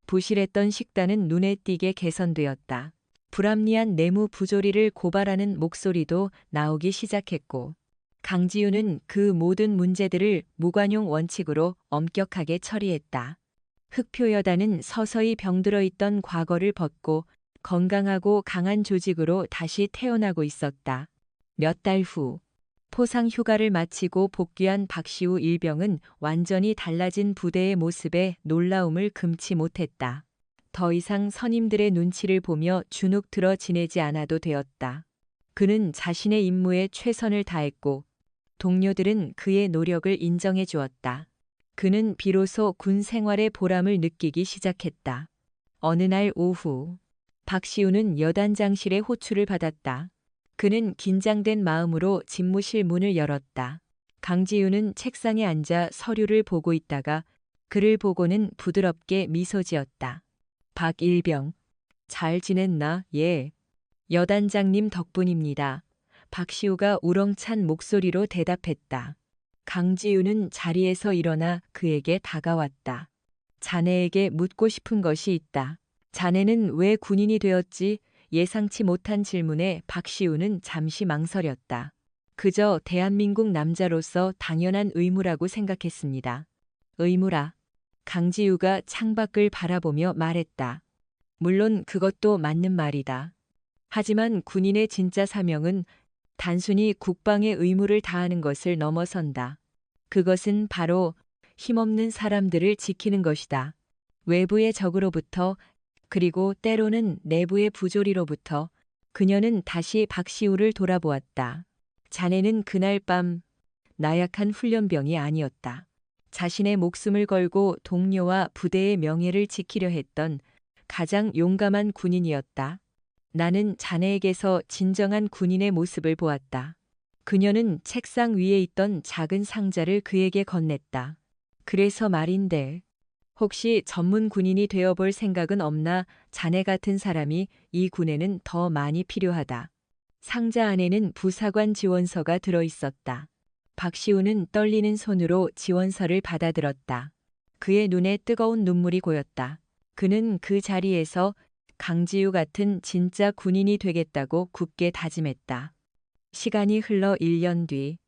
S1: 부실했던 식단은 눈에 띄게 개선되었다. 불합리한 내무 부조리를 고발하는 목소리도 나오기 시작했고 강지우는 그 모든 문제들을 무관용 원칙으로 엄격하게 처리했다. 흑표여단은 서서히 병들어 있던 과거를 벗고 건강하고 강한 조직으로 다시 태어나고 있었다. 몇 달 후 포상 휴가를 마치고 복귀한 박시우 일병은 완전히 달라진 부대의 모습에 놀라움을 금치 못했다. 더 이상 선임들의 눈치를 보며 주눅 들어 지내지 않아도 되었다. 그는 자신의 임무에 최선을 다했고 동료들은 그의 노력을 인정해 주었다. 그는 비로소 군 생활의 보람을 느끼기 시작했다. 어느 날 오후 박시우는 여단장실의 호출을 받았다. 그는 긴장된 마음으로 집무실 문을 열었다. 강지우는 책상에 앉아 서류를 보고 있다가 그를 보고는 부드럽게 미소 지었다. 박일병, 잘 지냈나? 예. 여단장님 덕분입니다. 박시우가 우렁찬 목소리로 대답했다. 강지우는 자리에서 일어나 그에게 다가왔다. 자네에게 묻고 싶은 것이 있다. 자네는 왜 군인이 되었지? 예상치 못한 질문에 박시우는 잠시 망설였다. 그저 대한민국 남자로서 당연한 의무라고 생각했습니다. 의무라. 강지우가 창밖을 바라보며 말했다. 물론 그것도 맞는 말이다. 하지만 군인의 진짜 사명은 단순히 국방의 의무를 다하는 것을 넘어선다. 그것은 바로 힘없는 사람들을 지키는 것이다. 외부의 적으로부터 그리고 때로는 내부의 부조리로부터 그녀는 다시 박시우를 돌아보았다. 자네는 그날 밤 나약한 훈련병이 아니었다. 자신의 목숨을 걸고 동료와 부대의 명예를 지키려 했던 가장 용감한 군인이었다. 나는 자네에게서 진정한 군인의 모습을 보았다. 그녀는 책상 위에 있던 작은 상자를 그에게 건넸다. 그래서 말인데, 혹시 전문 군인이 되어볼 생각은 없나? 자네 같은 사람이 이 군에는 더 많이 필요하다. 상자 안에는 부사관 지원서가 들어있었다. 박시우는 떨리는 손으로 지원서를 받아들었다. 그의 눈에 뜨거운 눈물이 고였다. 그는 그 자리에서 강지우 같은 진짜 군인이 되겠다고 굳게 다짐했다. 시간이 흘러 1년 뒤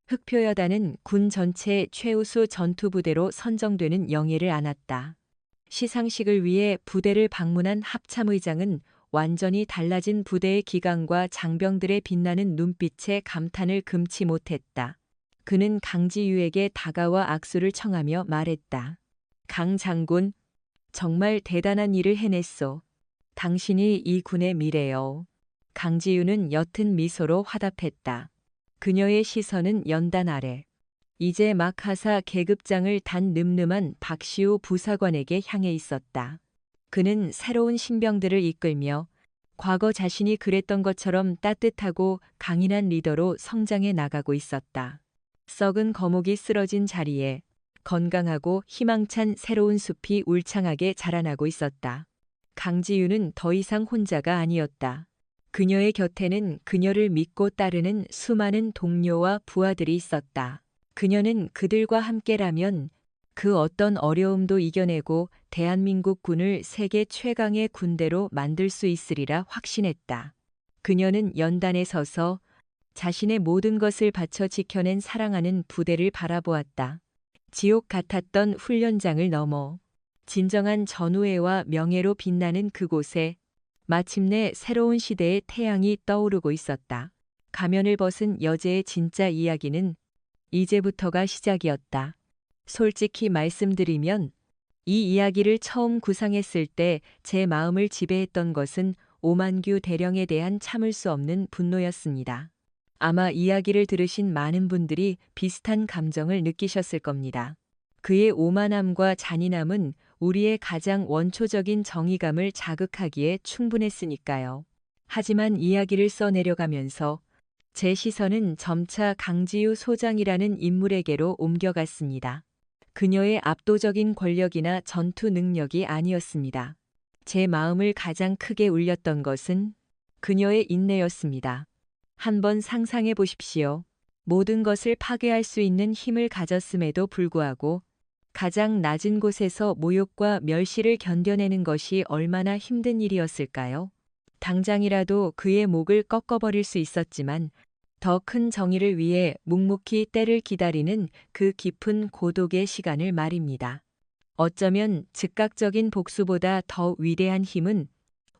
S1: 흑표여단은 군 전체 최우수 전투부대로 선정되는 영예를 안았다. 시상식을 위해 부대를 방문한 합참의장은 완전히 달라진 부대의 기강과 장병들의 빛나는 눈빛에 감탄을 금치 못했다. 그는 강지유에게 다가와 악수를 청하며 말했다. 강 장군, 정말 대단한 일을 해냈소. 당신이 이 군의 미래요. 강지유는 옅은 미소로 화답했다. 그녀의 시선은 연단 아래 이제 막 하사 계급장을 단 늠름한 박시우 부사관에게 향해 있었다. 그는 새로운 신병들을 이끌며 과거 자신이 그랬던 것처럼 따뜻하고 강인한 리더로 성장해 나가고 있었다. 썩은 거목이 쓰러진 자리에 건강하고 희망찬 새로운 숲이 울창하게 자라나고 있었다. 강지유는 더 이상 혼자가 아니었다. 그녀의 곁에는 그녀를 믿고 따르는 수많은 동료와 부하들이 있었다. 그녀는 그들과 함께라면 그 어떤 어려움도 이겨내고 대한민국 군을 세계 최강의 군대로 만들 수 있으리라 확신했다. 그녀는 연단에 서서 자신의 모든 것을 바쳐 지켜낸 사랑하는 부대를 바라보았다. 지옥 같았던 훈련장을 넘어 진정한 전우애와 명예로 빛나는 그곳에 마침내 새로운 시대의 태양이 떠오르고 있었다. 가면을 벗은 여제의 진짜 이야기는 이제부터가 시작이었다. 솔직히 말씀드리면 이 이야기를 처음 구상했을 때 제 마음을 지배했던 것은 오만규 대령에 대한 참을 수 없는 분노였습니다. 아마 이야기를 들으신 많은 분들이 비슷한 감정을 느끼셨을 겁니다. 그의 오만함과 잔인함은 우리의 가장 원초적인 정의감을 자극하기에 충분했으니까요. 하지만 이야기를 써내려가면서 제 시선은 점차 강지유 소장이라는 인물에게로 옮겨갔습니다. 그녀의 압도적인 권력이나 전투 능력이 아니었습니다. 제 마음을 가장 크게 울렸던 것은 그녀의 인내였습니다. 한번 상상해 보십시오. 모든 것을 파괴할 수 있는 힘을 가졌음에도 불구하고 가장 낮은 곳에서 모욕과 멸시를 견뎌내는 것이 얼마나 힘든 일이었을까요? 당장이라도 그의 목을 꺾어버릴 수 있었지만 더 큰 정의를 위해 묵묵히 때를 기다리는 그 깊은 고독의 시간을 말입니다. 어쩌면 즉각적인 복수보다 더 위대한 힘은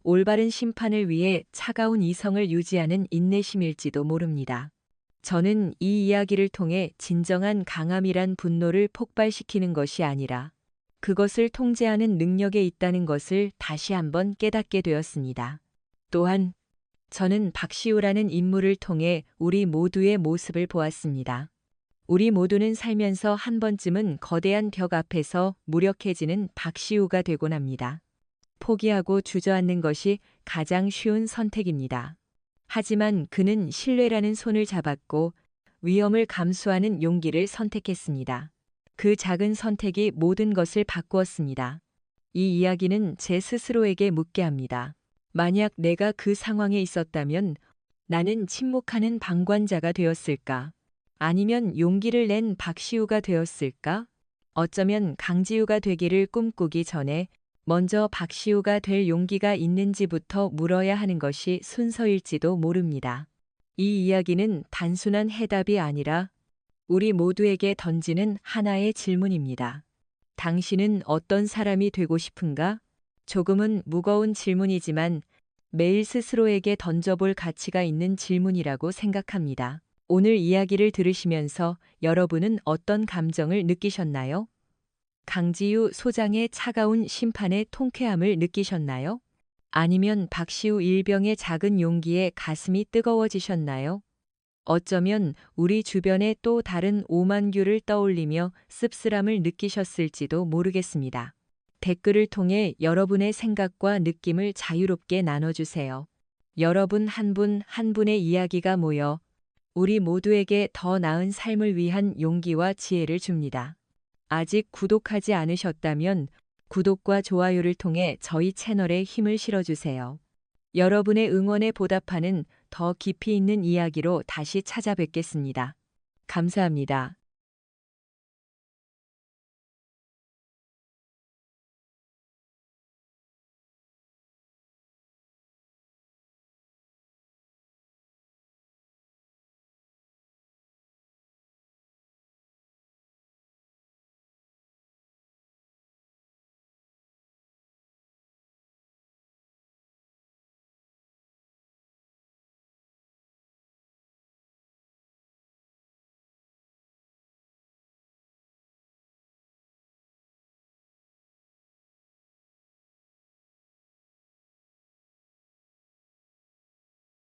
S1: 올바른 심판을 위해 차가운 이성을 유지하는 인내심일지도 모릅니다. 저는 이 이야기를 통해 진정한 강함이란 분노를 폭발시키는 것이 아니라 그것을 통제하는 능력에 있다는 것을 다시 한번 깨닫게 되었습니다. 또한 저는 박시우라는 인물을 통해 우리 모두의 모습을 보았습니다. 우리 모두는 살면서 한 번쯤은 거대한 벽 앞에서 무력해지는 박시우가 되곤 합니다. 포기하고 주저앉는 것이 가장 쉬운 선택입니다. 하지만 그는 신뢰라는 손을 잡았고 위험을 감수하는 용기를 선택했습니다. 그 작은 선택이 모든 것을 바꾸었습니다. 이 이야기는 제 스스로에게 묻게 합니다. 만약 내가 그 상황에 있었다면 나는 침묵하는 방관자가 되었을까? 아니면 용기를 낸 박시우가 되었을까? 어쩌면 강지우가 되기를 꿈꾸기 전에 먼저 박시우가 될 용기가 있는지부터 물어야 하는 것이 순서일지도 모릅니다. 이 이야기는 단순한 해답이 아니라 우리 모두에게 던지는 하나의 질문입니다. 당신은 어떤 사람이 되고 싶은가? 조금은 무거운 질문이지만 매일 스스로에게 던져볼 가치가 있는 질문이라고 생각합니다. 오늘 이야기를 들으시면서 여러분은 어떤 감정을 느끼셨나요? 강지유 소장의 차가운 심판의 통쾌함을 느끼셨나요? 아니면 박시우 일병의 작은 용기에 가슴이 뜨거워지셨나요? 어쩌면 우리 주변의 또 다른 오만규를 떠올리며 씁쓸함을 느끼셨을지도 모르겠습니다. 댓글을 통해 여러분의 생각과 느낌을 자유롭게 나눠주세요. 여러분 한 분 한 분의 이야기가 모여 우리 모두에게 더 나은 삶을 위한 용기와 지혜를 줍니다. 아직 구독하지 않으셨다면 구독과 좋아요를 통해 저희 채널에 힘을 실어주세요. 여러분의 응원에 보답하는 더 깊이 있는 이야기로 다시 찾아뵙겠습니다. 감사합니다.